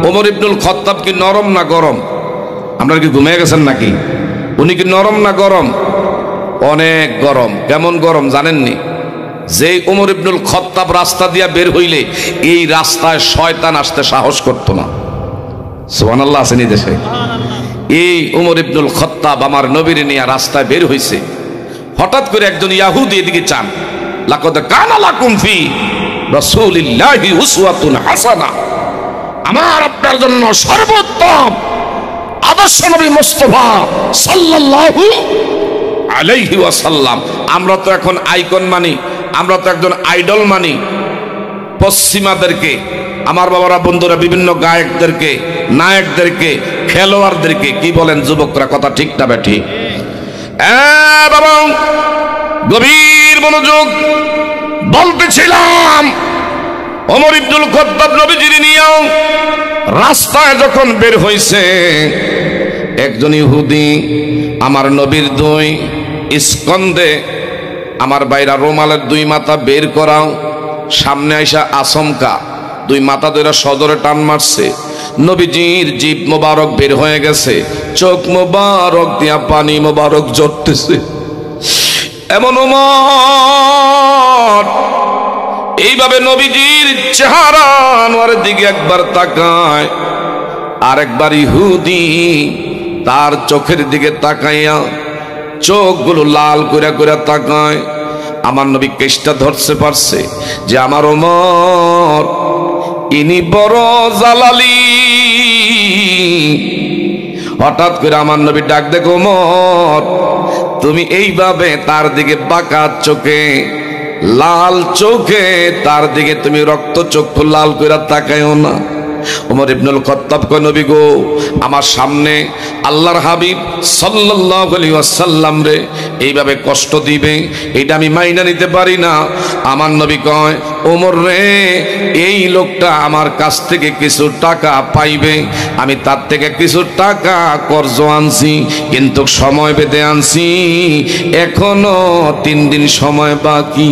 ওমর ইবনুল খাত্তাব কি নরম না গরম? আপনারা কি ঘুমিয়ে গেছেন নাকি? উনি কি নরম না গরম? অনেক গরম। কেমন গরম জানেননি? যে ওমর ইবনুল খাত্তাব রাস্তা দিয়া বের হইলে এই রাস্তায় শয়তান আসতে সাহস করতো না। সুবহানাল্লাহ আসেনি দেশে? এই ওমর ইবনুল খাত্তাব আমার নবীর নিয়ে রাস্তায় বের হইছে, হঠাৎ করে একজন ইহুদি এদিকে চান, লাকাদ কানা লাকুম ফি রাসূলিল্লাহি উসওয়াতুন হাসানা, আমার আপনার জন্য সর্বোত্তম আদর্শ নবী মুস্তাফা সাল্লাল্লাহু আলাইহি ওয়াসাল্লাম। আমরা তো এখন আইকন মানি, আমরা তো একজন আইডল মানি। পশ্চিমাদেরকে, আমার বাবারা বন্ধুরা, বিভিন্ন গায়কদেরকে, নায়কদেরকে, খেলোয়াড়দেরকে কি বলেন যুবকরা, কথা ঠিক না বেঠি? বাবা গভীর মনোযোগ। বলতেছিলাম ওমর ইবনুল খাত্তাব নবীজির নিয়ে রাস্তায় যখন বের হইছে, একজন ইহুদি আমার নবীর দুই স্কন্ধে আমার বাইরা রুমালের দুই মাথা বের করাও, সামনে আইসা আচমকা দুই মাথা ধরে সজরে টান মারছে। নবীজির জিভ মোবারক বের হয়ে গেছে, চোখ মোবারক দিয়া পানি মোবারক ঝরতেছে। এমন ওমর এইভাবে নবীজির চেহারা আনোয়ারের দিকে একবার তাকায়, আর একবার ইহুদি তার চোখের দিকে তাকাইয়া চোখগুলো লাল করে করে তাকায়। আমার নবী কেষ্টা ধরতে পারছে যে আমার ওমর ইনি বড় জালালি। হঠাৎ করে আমার নবী ডাক দেখো, ওমর তুমি এইভাবে তার দিকে বাঁকা চোখে, লাল চোখে তার দিকে তুমি রক্ত চক্ষু লাল করে তাকায়ও না। ওমর ইবনুল খাত্তাব কয় নবী গো, আমার সামনে আল্লাহর হাবিব সাল্লাল্লাহু আলাইহি ওয়াসাল্লাম রে এইভাবে কষ্ট দিবে, এটা আমি মাইনা নিতে পারি না। আমার নবী কয় ওমর রে, এই লোকটা আমার কাছ থেকে কিছু টাকা পাইবে, আমি তার থেকে কিছু টাকা কর্জ আনছি, কিন্তু সময় বেঁধে আনছি, এখনো 3 দিন সময় বাকি।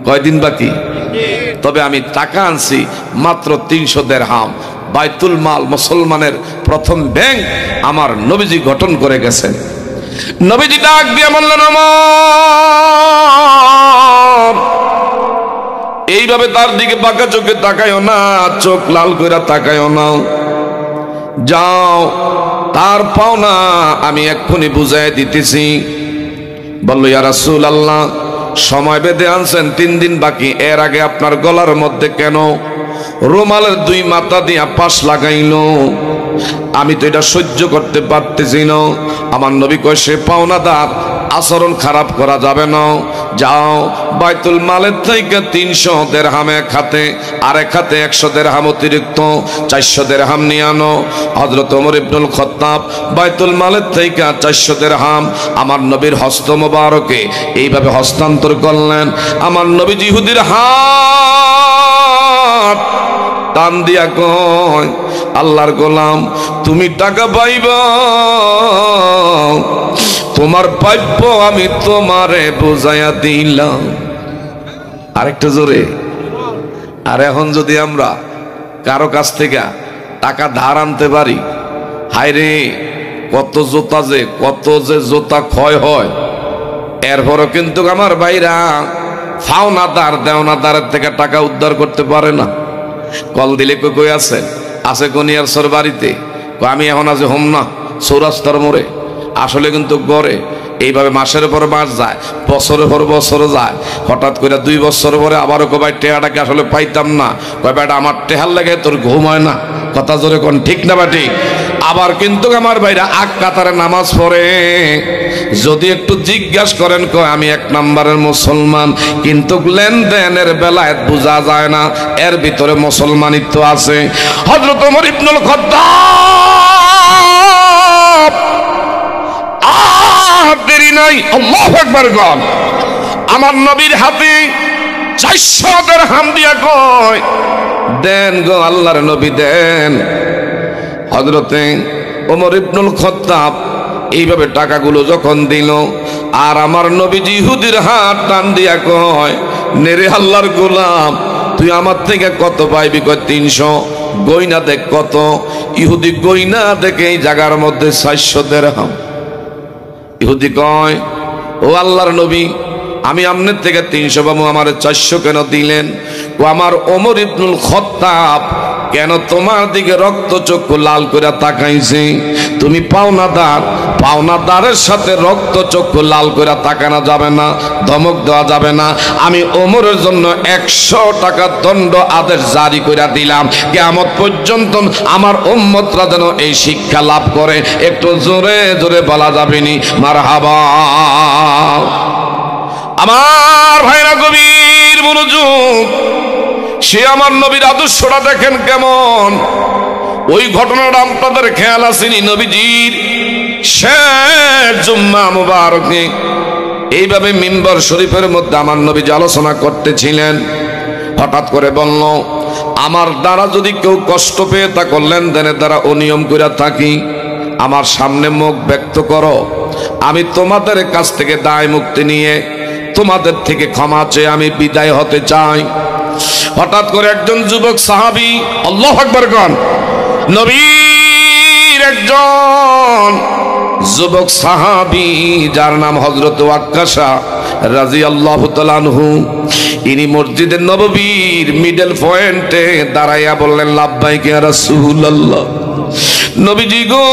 কয়দিন বাকি? তবে আমি টাকা আনছি মাত্র 300 দিরহাম। বাইতুল মাল, মুসলমানের প্রথম ব্যাংক আমার নবীজি গঠন করে গেছেন। নবীজি ডাক দিয়ে বললেন ওমর, এইভাবে তার দিকে বাঁকা চোখে তাকায়ও না, চোখ লাল করে তাকায়ও না, যাও তার পাওনা আমি এক্ষুনি বুঝাই দিতেছি। বলল ইয়া রাসূলুল্লাহ, সময় বেঁধে আনছেন 3 দিন বাকি, এর আগে আপনার গলার মধ্যে কেন রুমালের 2 মাথা দিয়া পাশ লাগাইলো? আমি তো এটা সহ্য করতে পারতেছি না। আমার নবী কয় সে পাওনাদার, আচরণ খারাপ করা যাবে না, যাও বাইতুল মালের থেকে 300 দিরহাম এক হাতে, আর এক হাতে 100 দিরহাম অতিরিক্ত 400 দিরহাম নিয়ে আনো। হযরত ওমর ইবনুল খাত্তাব বাইতুল মালের থেকে 400 দিরহাম আমার নবীর হস্ত মোবারকে এইভাবে হস্তান্তর করলেন। আমার নবী ইহুদির হাত টান দিয়া কয় আল্লাহর গোলাম, তুমি টাকা পাইবা, তোমার প্রাপ্য আমি তোমারে বুঝাইয়া দিলাম। আরেকটা জোরে। আর এখন যদি আমরা কারো কাছ থেকে টাকা ধার আনতে পারি, হায় রে কত জোতা ক্ষয় হয়। এরপরও কিন্তু আমার ভাইরা ফাওনাদার দেওনাদারের থেকে টাকা উদ্ধার করতে পারে না। কল দিলে কই আছে কোনিয়ার সর বাড়িতে, আমি এখন আজ হোম না চৌরাস্তার মোড়ে। আসলে কিন্তু গড়ে এইভাবে মাসের পর মাস যায়, বছরের পর বছর যায়, হঠাৎ করে 2 বছর পরে আবারও কয় টেহাটাকে আসলে পাইতাম না, কয় বেটা আমার টেহার লাগে তোর ঘুম হয় না, কথা জোরে কোন ঠিক না বা ঠিক? আবার কিন্তু আমার ভাইরা আগ কাতারে নামাজ পড়ে, যদি একটু জিজ্ঞাসা করেন কয় আমি 1 নম্বরের মুসলমান, কিন্তু লেনদেনের বেলায় বোঝা যায় না এর ভিতরে মুসলমানিত্ব আছে। হযরত ওমর ইবনুল খাত্তাব দেরি নাই, আল্লাহু আকবার গণ, আমার নবীর হাতে 400 দিরহাম দিয়া কয় দেন গো আল্লাহর নবী দেন। হযরতে ওমর ইবনুল খাত্তাব এইভাবে টাকাগুলো যখন দিল, আর আমার নবীজি ইহুদির হাত টান দিয়া কয় নেরে আল্লাহর গোলাম, তুই আমার থেকে কত পাইবি? কয় 300। গয়না দেখ কত? ইহুদি গয়না দেখে এই জায়গার মধ্যে 400 দিরহাম। ইহুদি কয় ও আল্লাহর নবী, আমি আপনার থেকে 300 পাবো, আমার 400 কেন দিলেন? ও আমার ওমর ইবনুল খাত্তাব কেন তোমার দিকে রক্ত চক্ষু লাল করে তাকাইছে? তুমি পাওনাদারের সাথে রক্ত চক্ষু লাল করে তাকানো যাবে না, ধমক দেওয়া যাবে না। আমি ওমরের জন্য 100 টাকা দণ্ড আদেশ জারি করে দিলাম, কিয়ামত পর্যন্ত আমার উম্মতরা যেন এই শিক্ষা লাভ করে। একটু জোরে জোরে বলা যাবে নি মারহাবা। আমার ভাইরা গভীর মনোযোগ, সে আমার নবীর আদর্শটা দেখেন কেমন। ওই ঘটনাটা আপনাদের খেয়াল আসেনি? নবীজির শেষ জুম্মা মুবারকে এইভাবে মিম্বর শরীফের মধ্যে আমার নবীজি আলোচনা করতেছিলেন, হঠাৎ করে বলল আমার দ্বারা যদি কেউ কষ্ট পেয়ে থাকো, লেনদেনের দ্বারা অনিয়ম করে থাকি, আমার সামনে মুখ ব্যক্ত করো, আমি তোমাদের কাছ থেকে দায় মুক্তি নিয়ে তোমাদের থেকে ক্ষমা চেয়ে আমি বিদায় হতে চাই। হঠাৎ করে একজন যুবক সাহাবী, আল্লাহু আকবার গান, নবীর একজন যুবক সাহাবী যার নাম হযরত ওয়াক্কাশা রাদিয়াল্লাহু তাআলা আনহু, ইনি মসজিদের নববীর মিডল পয়েন্টে দাঁড়াইয়া বললেন লাব্বাইক ইয়া রাসূলুল্লাহ। নবীজি গো,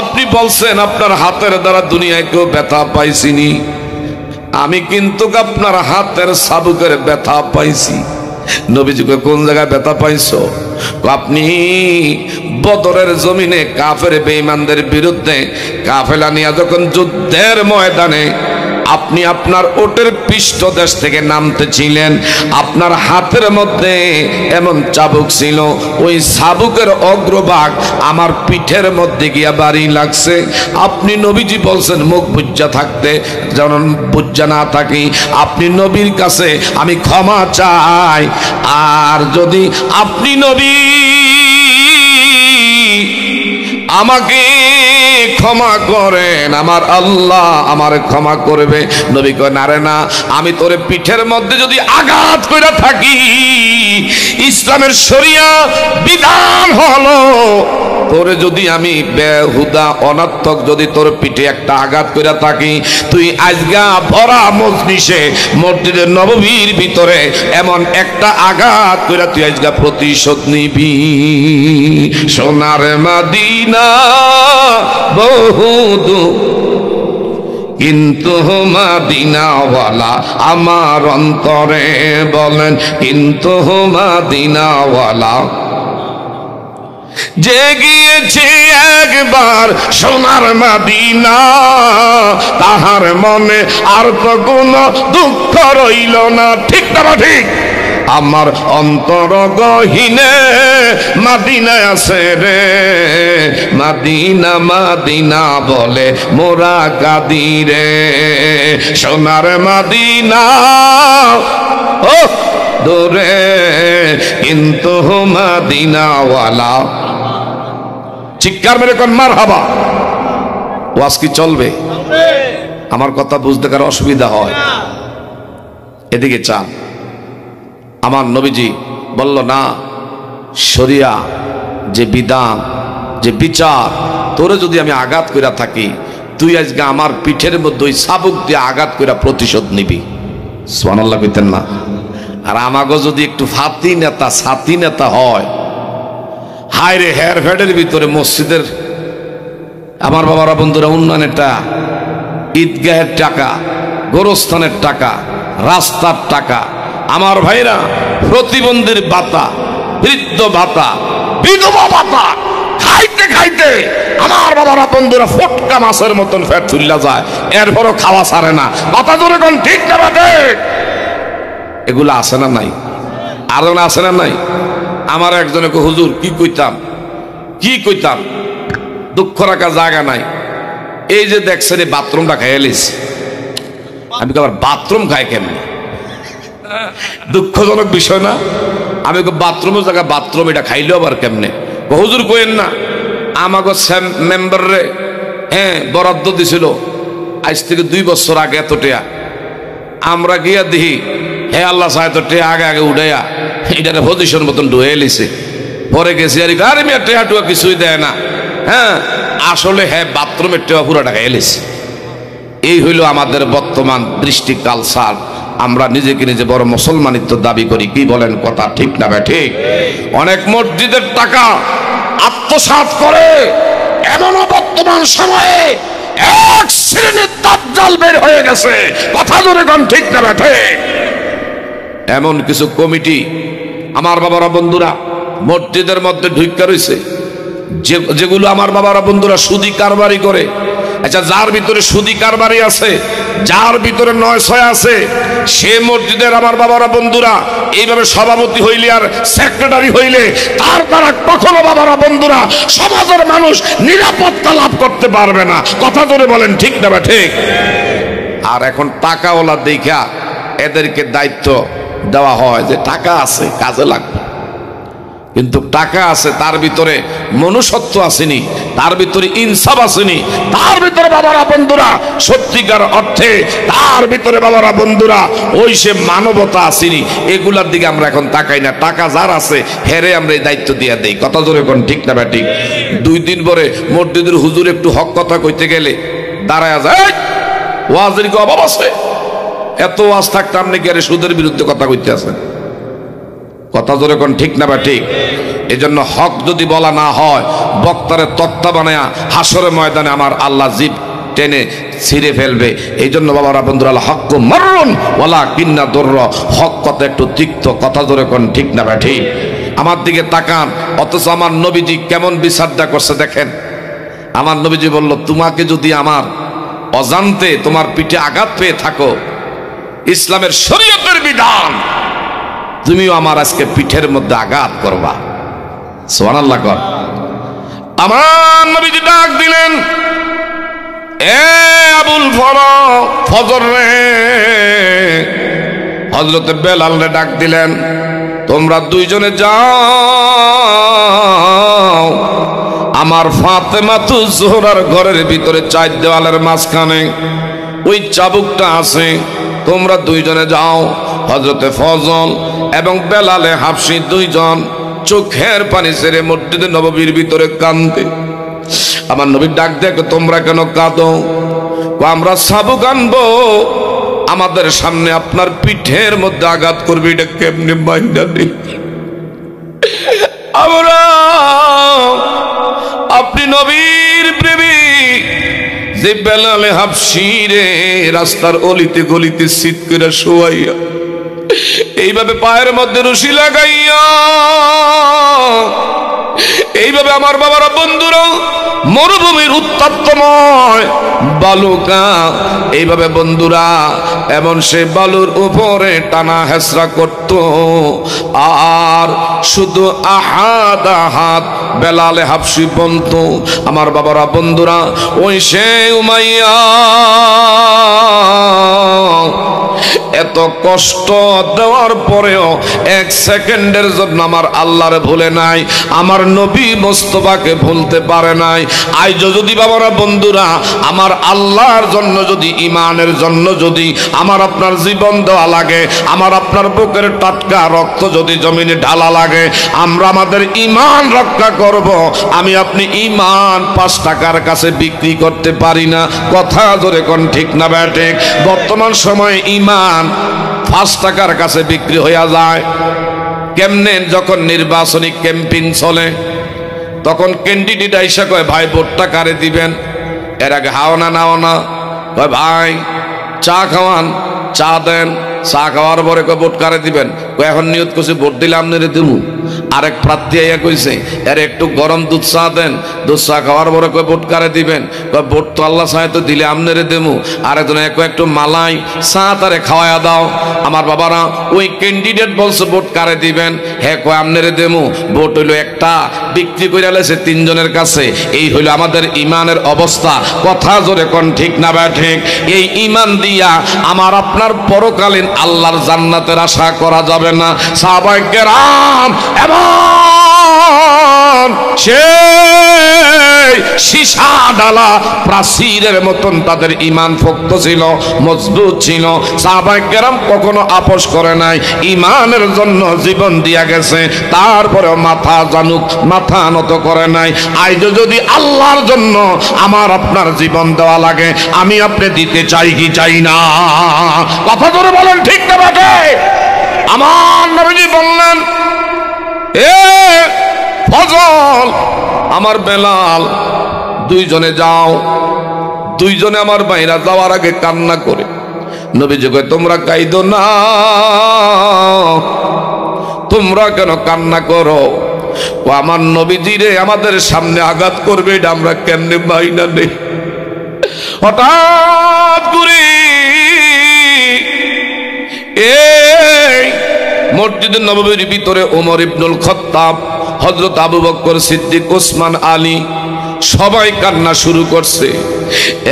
আপনি বলছেন আপনার হাতের দ্বারা দুনিয়ায় কেউ ব্যথা পাইছিনি, আমি কিন্তু আপনার হাতের চাবুকের ব্যথা পাইছি। নবীজিকে কোন জায়গায় ব্যথা পাইছো? আপনি বদরের জমিনে কাফের বেঈমানদের বিরুদ্ধে কাফেলা নিয়ে যখন যুদ্ধের ময়দানে আপনি আপনার ওটের পৃষ্ঠদেশ থেকে নামতেছিলেন, আপনার হাতের মধ্যে এমন চাবুক ছিল, ওই চাবুকের অগ্রভাগ আমার পিঠের মধ্যে গিয়া বাড়ি লাগছে। আপনি নবীজি বলছেন মুখ বুজ্জা থাকতে, যেন বুজ্জা না থাকি, আপনি নবীর কাছে আমি ক্ষমা চাই। আর যদি আপনি নবী আমাকে ক্ষমা করেন, আমার আল্লাহ আমার ক্ষমা করবে। নবী কয় না রে না, আমি তোরে পিঠের মধ্যে যদি আঘাত করে থাকি, ইসলামের শরিয়া বিধান হলো তোরে যদি আমি বেহুদা অনর্থক যদি তোর পিঠে একটা আঘাত করে থাকি, তুই আজগা ভরা মজলিসে মসজিদে নববীর ভিতরে এমন একটা আঘাত করে তুই আজগা প্রতিশোধ নিবি। সোনার মদিনা বহুদূর, কিন্তু মদিনাওয়ালা আমার অন্তরে বলেন, কিন্তু মদিনাওয়ালা যে গিয়েছে একবার সোনার মদিনা, তাহার মনে আর তো কোনো দুঃখ রইল না। ঠিক না ঠিক? আমার অন্তর গহীনে মদিনা আছে রে, মদিনা মদিনা বলে মোরা কাঁদি রে। সোনার মদিনা ও দূরে, কিন্তু মদিনাওয়ালা। চিৎকার মেরে কোন মারহাবা। ওয়াজ কি চলবে? আমার কথা বুঝতে কারো অসুবিধা হয়? এদিকে চান। আমার নবীজি বলল না, শরিয়া যে বিধান যে বিচার, তোরে যদি আমি আঘাত কইরা থাকি, তুই আজকে আমার পিঠের মধ্যে ওই চাবুক দিয়ে আঘাত কইরা প্রতিশোধ নিবি। সুবহানাল্লাহ কইতেন না? আর আমাগো যদি একটু ফাতি নেতা ছাতি নেতা হয়, হায় রে হেয়ার ফ্যাডের ভিতরে মসজিদের আমার বাবারা বন্ধুরা উন্নয়নের টাকা, ঈদগাহের টাকা, গোরস্থানের টাকা, রাস্তার টাকা, আমার ভাইরা প্রতিবন্ধীর ভাতা, বৃদ্ধ ভাতা, বিধবা ভাতা খাইতে খাইতে আমার বাবারা বন্ধুরা ফটকা মাছের মতন ফ্যাট চুল্লা যায়, এরপরও খাওয়া ছাড়ে না। কথা ধরে কোন ঠিক না বাটে? এগুলো আছে না নাই? আরো না আছে না নাই? আমার একজনে হুজুর কি কইতাম দুঃখ রাখা জায়গা নাই, এই যে দেখছেন এই বাথরুমটা খাইয়ে লিস। আমি আবার বাথরুম খাই কেমনি? দুঃখজনক বিষয় না? আমি বাথরুমের জায়গা বাথরুম এটা খাইলো আবার কেমনে? হুজুর কইেন না, আমাকে মেম্বার রে বরাদ্দ দিছিল আজ থেকে 2 বছর আগে এত টেয়া। আমরা গিয়া দেখি হে আল্লাহ সাহেব তো টেয়া আগে আগে উঠাইয়া এটার পজিশন মতন ঢুয়ে এলিছে। পরে গেছি আর আমি টেয়া টুয়া কিছুই দেয় না। হ্যাঁ, আসলে হ্যাঁ বাথরুমের টেয়া পুরোটা এলিছে। এই হইল আমাদের বর্তমান দৃষ্টি কালচার। আমরা নিজেকে নিজে বড় মুসলমানিত্ব দাবি করি। কি বলেন? কথা ঠিক না ভাই? ঠিক। অনেক মসজিদের টাকা আত্মসাৎ করে এমনও বর্তমান সময়ে এক শ্রেণীর দাজ্জাল বের হয়ে গেছে। কথা জোরে কোন ঠিক না ভাই? ঠিক। এমন কিছু কমিটি আমার বাবারা বন্ধুরা মসজিদের মধ্যে ঢুইকা রয়েছে, যেগুলো আমার বাবারা বন্ধুরা সুদি কারবারি করে। আচ্ছা, যার ভিতরে সুদি কারবারি আছে, যার ভিতরে 9-6 আছে, সে মসজিদের আমার বাবারা বন্ধুরা এইভাবে সভাপতি হইলে আর সেক্রেটারি হইলে তার দ্বারা কখনো বাবারা বন্ধুরা সমাজের মানুষ নিরাপত্তা লাভ করতে পারবে না। কথা ধরে বলেন ঠিক না বা ঠিক? আর এখন টাকাওয়ালা দেখা এদেরকে দায়িত্ব দেওয়া হয় যে টাকা আছে কাজে লাগবে, কিন্তু টাকা আছে তার ভিতরে মনুষ্যত্ব আসেনি, তার ভিতরে ইনসাফ আসেনি, তার ভিতরে বাবারা বন্ধুরা সত্যিকার অর্থে তার ভিতরে বাবারা বন্ধুরা ওই সে মানবতা আসেনি। এগুলার দিকে আমরা এখন তাকাই না। টাকা যার আছে হেরে আমরা এই দায়িত্ব দিয়ে দেই। কথা জোরে কোন ঠিক না ঠিক? 2 দিন পরে মসজিদের হুজুর একটু হক কথা কইতে গেলে দাঁড়ায় যায়, ওয়াজের কি অভাব আছে? এত ওয়াজ থাকতে আপনি কি সুদের বিরুদ্ধে কথা কইতে আছেন? কথা জোরে কোন ঠিক না বা ঠিক? এজন্য হক যদি বলা না হয়, বক্তারে তক্তা বানায়া হাসরের ময়দানে আমার আল্লাহ জিব টেনে ছিঁড়ে ফেলবে। এই জন্য বাবারা বন্ধুরা হক মারুন ওয়ালা কিন্না দর্র, হক কথা একটু তিক্ত। কথা জোরে কোন ঠিক না বা ঠিক? আমার দিকে তাকান। অথচ আমার নবীজি কেমন বিচারটা করছে দেখেন। আমার নবীজি বলল, তোমাকে যদি আমার অজান্তে তোমার পিঠে আঘাত পেয়ে থাকো, ইসলামের শরীয়তের বিধান, তুমিও আমার আজকে পিঠের মধ্যে আঘাত করবা। সুবহানাল্লাহ কর। আমার নবীজি ডাক দিলেন, এ আবুল ফজর রে, হযরত বেলাল রে ডাক দিলেন, তোমরা দুইজনে যাও আমার ফাতেমাতু জোহরার ঘরের ভিতরে চার দেওয়ালের মাঝখানে ওই চাবুকটা আছে, তোমরা দুইজনে যাও। হযরতে ফজল এবং বেলালে হাফসি দুইজন চোখের পানি ছেড়ে মসজিদে নববীর ভিতরে কাঁদে। আমার নবী ডাক দেখো, তোমরা কেন কাঁদো? আমরা চাবুক আনবো, আমাদের সামনে আপনার পিঠের মধ্যে আঘাত করবে, এটা কেমনে মাইন্ডা নেই আমরা? আপনি নবীর প্রেমিক, যে বেলালে হাফসি রে রাস্তার অলিতে গলিতে শীত করে শোয়াইয়া এইভাবে পায়ের মধ্যে রশি লাগাইয়া, এইভাবে আমার বাবারা বন্ধুরা মরুভূমির উত্তপ্তময় বালুকা, এইভাবে বন্ধুরা এমন সে বালুর উপরে টানা হেসরা করত, আর শুধু আহাদ আহাদ বেলালে হাফসি বলতো। আমার বাবারা বন্ধুরা, ওই সে উমাইয়া এত কষ্ট দেওয়ার পরেও এক সেকেন্ডের জন্য আমার আল্লাহরে ভুলে নাই, আমার নবী মুস্তাফাকে ভুলতে পারে নাই। আজ যদি বাবারা বন্ধুরা আমার আল্লাহর জন্য, যদি ইমানের জন্য যদি আমার আপনার জীবন দেওয়া লাগে, আমার আপনার বুকের টাটকা রক্ত যদি জমিনে ঢালা লাগে, আমরা আমাদের ইমান রক্ষা করব। আমি আপনি ইমান 5 টাকার কাছে বিক্রি করতে পারি না। কথা জোরে কোন ঠিক না ব্যাঠিক? বর্তমান সময়ে ইমান 5 টাকার কাছে বিক্রি হইয়া যায়। কেমনে? যখন নির্বাচনী ক্যাম্পেইন চলে, তখন ক্যান্ডিডেট আইসা কয়, ভাই ভোটটা কারে দিবেন? এর আগে হাও না নাও না, কয় ভাই চা খাওয়ান, চা দেন, চা খাওয়ার পরে কয় ভোট কারে দিবেন? কয় এখন নিয়ত করছে ভোট দিলে আপনারে দেবো। আরেক প্রার্থী আইয়া কইছে, এর একটু গরম দুধ চা দেন, দুধ চা খাওয়ার পরে কয় ভোট কারে দিবেন? কয় ভোট তো আল্লাহ চায়, তো দিলে আপনারে দেবো। আরেকজন একটু মালাই চা তারে খাওয়াইয়া দাও। আমার বাবারা, ওই ক্যান্ডিডেট বলছে ভোট কারে দিবেন? হ্যাঁ কয় আপনারে দেবো। ভোট হইলো একটা, বিক্রি করে আলেছে 3 জনের কাছে। এই হইলো আমাদের ইমানের অবস্থা। কথা জোরে কোন ঠিক না ঠিক? এই ইমান দিয়া আমার আপনার পরকালীন আল্লাহর জান্নাতের আশা করা যাবে না। সাহাবায়ে কেরাম এমন সেই সীসা ডালা প্রাচীরের মতন তাদের ইমান শক্ত ছিল, মজবুত ছিল। সাহাবায়ে কেরাম কখনো আপোষ করে নাই, ইমানের জন্য জীবন দিয়া গেছে, তারপরেও মাথা নত করে নাই। আজ যদি আল্লাহর জন্য আমার আপনার জীবন দেওয়া লাগে, আমি আপনি দিতে চাই কি চাই না? কথা ধরে বলেন ঠিক না বাটে? আমার নবীজি বললেন, এ ফজল আমার বেলাল, দুইজনে যাও। দুইজনে আমার বাইরা যাওয়ার আগে কান্না করে নবীজি কয়, তোমরা কাইদো না, তোমরা কেন কান্না করো? ও আমার নবীজি রে আমাদের সামনে আঘাত করবে, এটা আমরা কেমনে বাইনা নেই। হঠাৎ করে এই মসজিদের নববীর ভিতরে ওমর ইবনুল খাত্তাব, হযরত আবু বকর সিদ্দিক, ওসমান আলী সবাই কান্না শুরু করছে।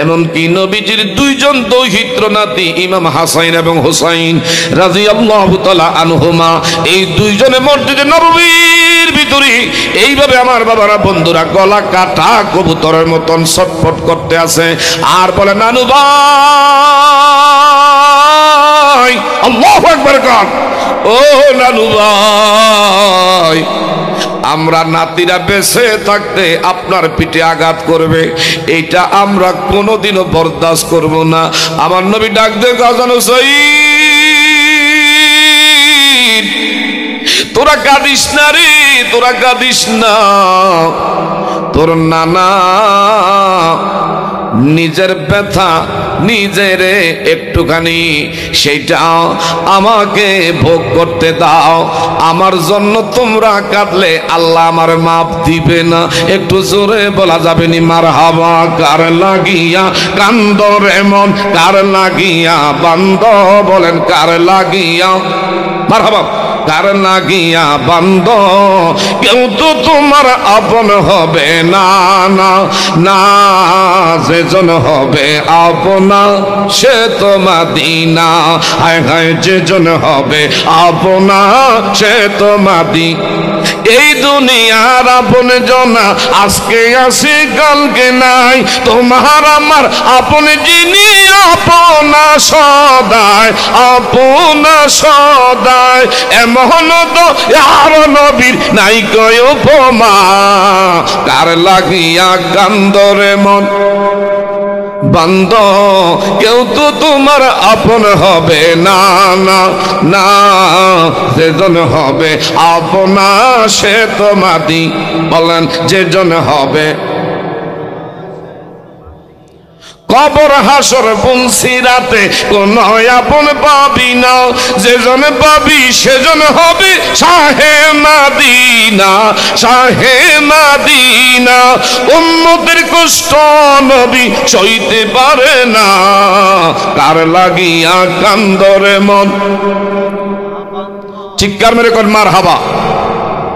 এমনকি নবীজির 2 জন দৌহিত্র নাতি ইমাম হাসান এবং হুসাইন রাদিয়াল্লাহু তাআলা আনহুমা, এই 2 জনে মসজিদে নববীর ভিতরে এইভাবে আমার বাবারা বন্ধুরা গলা কাটা কবুতরের মতন ছটফট করতে আছে, আর বলে, নানু ভাই, আল্লাহু আকবার কর, ও নানু ভাই, আমরা নাতিরা বেঁচে থাকতে আপনার পিঠে আঘাত করবে, এইটা আমরা কোনোদিনও বরদাস্ত করব না। আমার নবী ডাক দিয়ে গাজান হুসাইন, তোরা কাঁদিস না রে, তোরা কাঁদিস না। তোর নানা নিজের ব্যথা নিজেরে একটুখানি সেইটা আমাকে ভোগ করতে দাও। আমার জন্য তোমরা কাঁদলে আল্লাহ আমার মাপ দিবে না। একটু জোরে বলা যাবে নি মারহাবা। কার লাগিয়া কান্দর এমন, কার লাগিয়া বান্দ, বলেন কার লাগিয়া মারহাবা। কার লাগিয়া বান্দ, কেউ তো তোমার আপন হবে না, না না, যেজন হবে আপনা সে তো মদিনা। হায় হায়, যেজন হবে আপনা সে তো মদিনা। এই দুনিয়ার আপন জনা আজকে আসে কালকে নাই, তোমার আমার আপন যিনি আপনা সদায়, আপনা সদায়। এমন তো আর নবীর নাই কয় উপমা। কার লাগিয়া কান্দরে মন বান্দ, কেউ তো তোমার আপন হবে না, না না, যেজন হবে আপনা সে তো মাদি। বলেন যেজন হবে। কবর হাসর পুনসিরাতে কোন আপন পাবি না, যেজন পাবি সেজন হবে শাহে মদিনা, শাহে মদিনা। উম্মতের কষ্ট নবী সইতে পারে না, কার লাগিয়া কান্দরে মন। চিৎকার মেরে কর মারহাবা।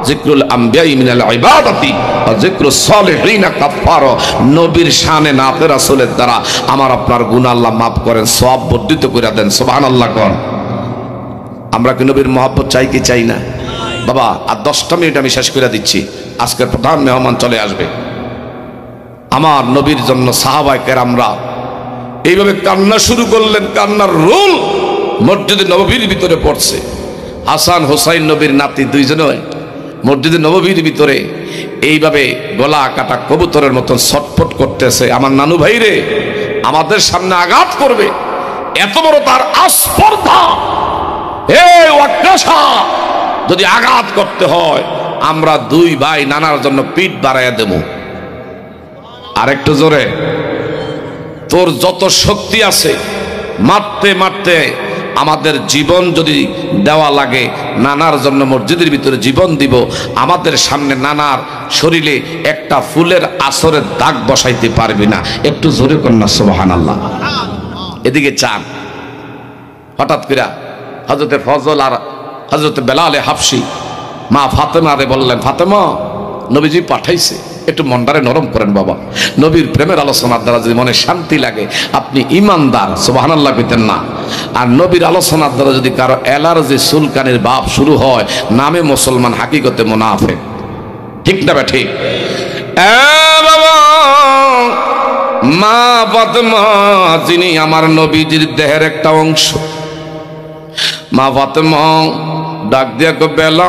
যিকরুল আম্বিয়াই মিনাল ইবাদাতি ওয়া যিকরুস সালিহিনা কাফারা। নবীর শানে নাতে রাসূলের দ্বারা আমার আপনার গুনাহ আল্লাহ maaf করেন, সওয়াব বর্ধিত করে দেন। সুবহানাল্লাহ কোন। আমরা কি নবীর মহব্বত চাই কি চাই না? বাবা আর 10টা মিনিট আমি শেষ করে দিচ্ছি, আজকের প্রধান মেহমান চলে আসবে। আমার নবীর জন্য সাহাবায়ে কেরামরা এইভাবে কান্না শুরু করলেন। কান্নার রোল মসজিদে নববীর ভিতরে পড়ছে। হাসান হোসাইন নবীর নাতি দুইজনে মসজিদে নববীর ভিতরে এইভাবে গলা কাটা কবুতরের মতন ছটফট করতেছে। আমার নানু ভাই রে, আমাদের সামনে আঘাত করবে, এত বড় তার আস্পর্ধা। এই ওয়াক্কাশা, যদি আঘাত করতে হয় আমরা দুই ভাই নানার জন্য পিঠ বাড়াইয়া দেব। আরেকটু জোরে, তোর যত শক্তি আছে মারতে মারতে আমাদের জীবন যদি দেওয়া লাগে, নানার জন্য মসজিদের ভিতরে জীবন দিব। আমাদের সামনে নানার শরীরে একটা ফুলের আসরের দাগ বসাইতে পারবি না। একটু জোরে কন্যা সুবহানাল্লাহ। এদিকে চান হঠাৎ করে হযরতে ফজল আর হযরতে বেলালে হাফসি মা ফাতেমারে বললেন, ফাতেমা নবীজি পাঠাইছে, একটু মনটারে নরম করেন বাবা। নবীর প্রেমের আলোচনার দ্বারা যদি মনে শান্তি লাগে, আপনি ইমানদার সুবহানাল্লাহ কইতেন না। আর নবীর আলোচনার দ্বারা যদি কারো অ্যালার্জি চুলকানির ভাব শুরু হয়, নামে মুসলমান হাকিকতে মুনাফিক। ঠিক না ঠিক? বাবা মা ফাতেমা যিনি আমার নবীজির দেহের একটা অংশ, মা ফাতেমা ডাক দিয়া কো, বেলাল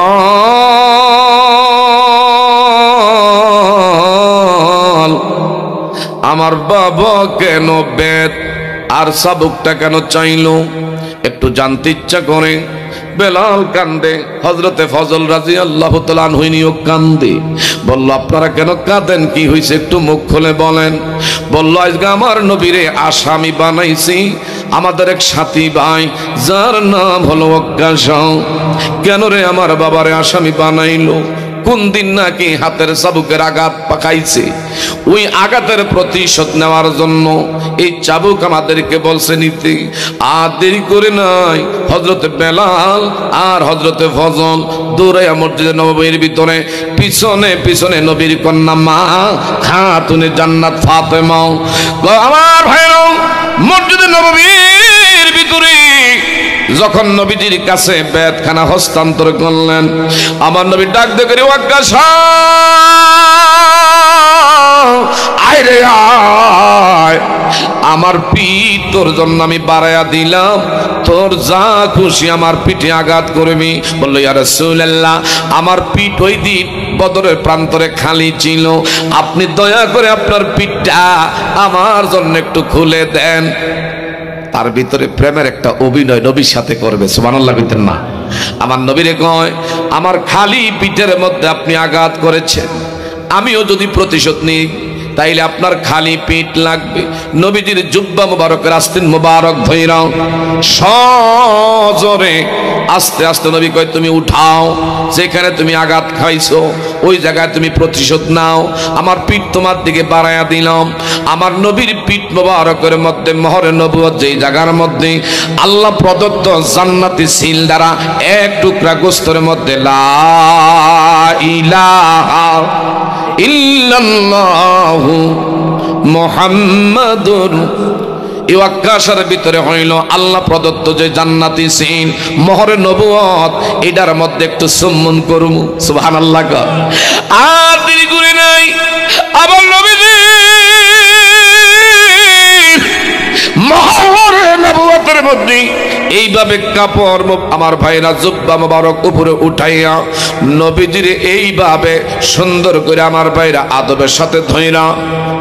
আমার বাবা কেন বেদ আর চাবুকটা কেন চাইলো, একটু জানতে ইচ্ছা করে। বেলাল কান্দে, হযরতে ফজল রাদিয়াল্লাহু তাআলা আনহুও কান্দে। বলল, আপনারা কেন কাঁদেন, কি হয়েছে একটু মুখ খুলে বলেন। বলল, আজকে আমার নবীরে আসামি বানাইছি আমাদের এক সাথী ভাই, যার নাম হলো ওয়াক্কাশা। কেন রে আমার বাবারে আসামি বানাইলো? কোন দিন নাকি হাতের চাবুকের আঘাত পাকাইছে, ওই আঘাতের প্রতিশোধ নেওয়ার জন্য এই চাবুক আমাদেরকে বলছে নিতে। আর দেরি করে নাই, হযরতে বেলাল আর হযরতে ফজল দৌড়াইয়া মসজিদে নববীর ভিতরে পিছনে পিছনে নবীর কন্যা মা খাতুনে জান্নাত ফাতেমা। আমার ভাইরা, মসজিদে নববীর ভিতরে যখন নবীজির কাছে বেতখানা হস্তান্তর করলেন, আমার নবী ডাক দিয়ে ওয়াক্কাশা, আয় রে আয়, আমার পিঠ তোর জন্য আমি বাড়াইয়া দিলাম, তোর যা খুশি আমার পিঠে আঘাত করবি। বলল, ইয়া রাসূলুল্লাহ, আমার পিঠ ওই দিন বদরের প্রান্তরে খালি ছিল, আপনি দয়া করে আপনার পিঠটা আমার জন্য একটু খুলে দেন। তার ভিতরে প্রেমের একটা অভিনয় নবীর সাথে করবে। সুবহানাল্লাহ কইতেন না? আমার নবীরে কয়, আমার খালি পিঠের মধ্যে আপনি আঘাত করেছেন, আমিও যদি প্রতিশোধ নিই তাইলে আপনার খালি পিঠ লাগবে। নবীজির জুব্বা মুবারকের আস্তিন মুবারক ধইরা সজোরে আস্তে আস্তে নবী কয় তুমি উঠাও, যেখানে তুমি আঘাত খাইছো ওই জায়গায় তুমি প্রতিশোধ নাও। আমার পিঠ তোমার দিকে বাড়াইয়া দিলাম। আমার নবীর পিঠ মুবারকের মধ্যে মোহরে নবুয়ত যেই জায়গার মধ্যে আল্লাহ প্রদত্ত জান্নাতি সিল দ্বারা এক টুকরা গোস্তের মধ্যে লা ইলাহা ইল্লাল্লাহু মুহাম্মাদুর এই ওয়াক্কাশার ভিতরে হইল আল্লাহ প্রদত্ত যে জান্নাতি সিন মোহরে নবুয়ত, এটার মধ্যে একটু চুম্বন করব। সুবহানাল্লাহ। আর দেরি করে নাই, আবার নবীজি মোহরে নবুয়তের মধ্যে এইভাবে কাপড় আমার ভাইরা জুব্বা মুবারক উপরে উঠাইয়া নবীজির এইভাবে সুন্দর করে আমার ভাইরা আদবের সাথে ধইরা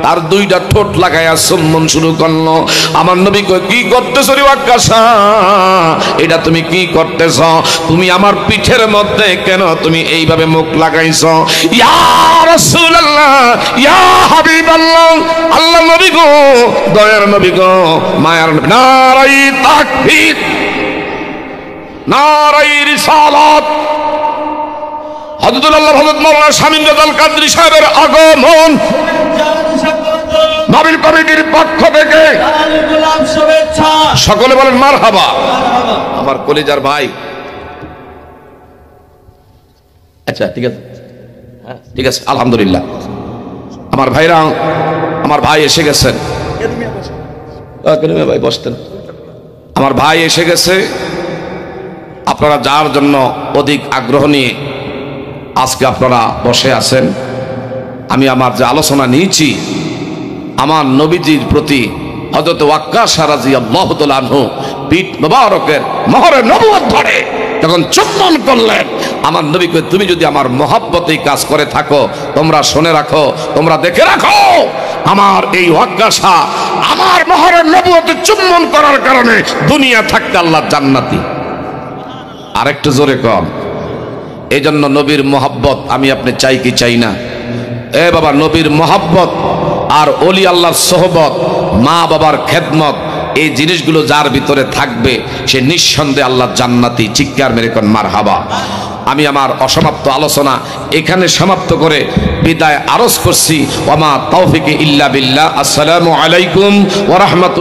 তার দুইটা ঠোঁট লাগাইয়া চুম্বন শুরু করলো। আমার নবী কই কি করতেছ রে ওয়াক্কাশা, এটা তুমি কি করতেছ? তুমি আমার পিঠের মধ্যে কেন তুমি এইভাবে মুখ লাগাইছো? ইয়া রাসূলুল্লাহ, ইয়া হাবিবাল্লাহ, আল্লাহ নবী গো, দয়ার নবী গো, মায়ার নবী, নারাই তাকবীর, নারাই রিসালাত, হযরতুল আল্লাহ হযরত মাওলানা শামীম রাজাল কাদরী সাহেবের আগমন নবীর কমিটির পক্ষ থেকে সকলে বলেন মারহাবা। আমার কলিজার ভাই, আচ্ছা ঠিক আছে, ঠিক আছে, আলহামদুলিল্লাহ। আমার ভাইরা, আমার ভাই এসে গেছেন, ভাই বসতেন, আমার ভাই এসে গেছে। আপনারা যার জন্য অধিক আগ্রহ নিয়ে আজকে আপনারা বসে আছেন, আমি আমার যে আলোচনা নিয়েছি আমার নবীজির প্রতি হযরত ওয়াক্কাশা রাদিয়াল্লাহু তাআলা আনহু পিঠ মুবারকের মোহরে নবুয়ত ধরে যখন চুম্বন করলেন, আমার নবী কই তুমি যদি আমার মহব্বতেই কাজ করে থাকো, তোমরা শুনে রাখো, তোমরা দেখে রাখো, আমার এই ওয়াক্কাশা আমার মোহরে নবুয়তে চুম্বন করার কারণে দুনিয়া থাকতে আল্লাহ জান্নাতি। আরেকটু জোরে কম। এই জন্য নবীর মহব্বত আমি আপনি চাই কি চাই না? এ বাবা, নবীর মহব্বত আর ওলি আল্লাহর সোহবত, মা বাবার খেদমত, এই জিনিসগুলো যার ভিতরে থাকবে সে নিঃসন্দেহে আল্লাহ জান্নাতি। চিৎকার মেরে কোন মারহাবা। আমি আমার অসমাপ্ত আলোচনা এখানে সমাপ্ত করে বিদায় আরজ করছি। ওয়া মা তাওফিকে ইল্লা বিল্লাহ। আসসালামু আলাইকুম ওয়া রাহমাতুল্লাহ।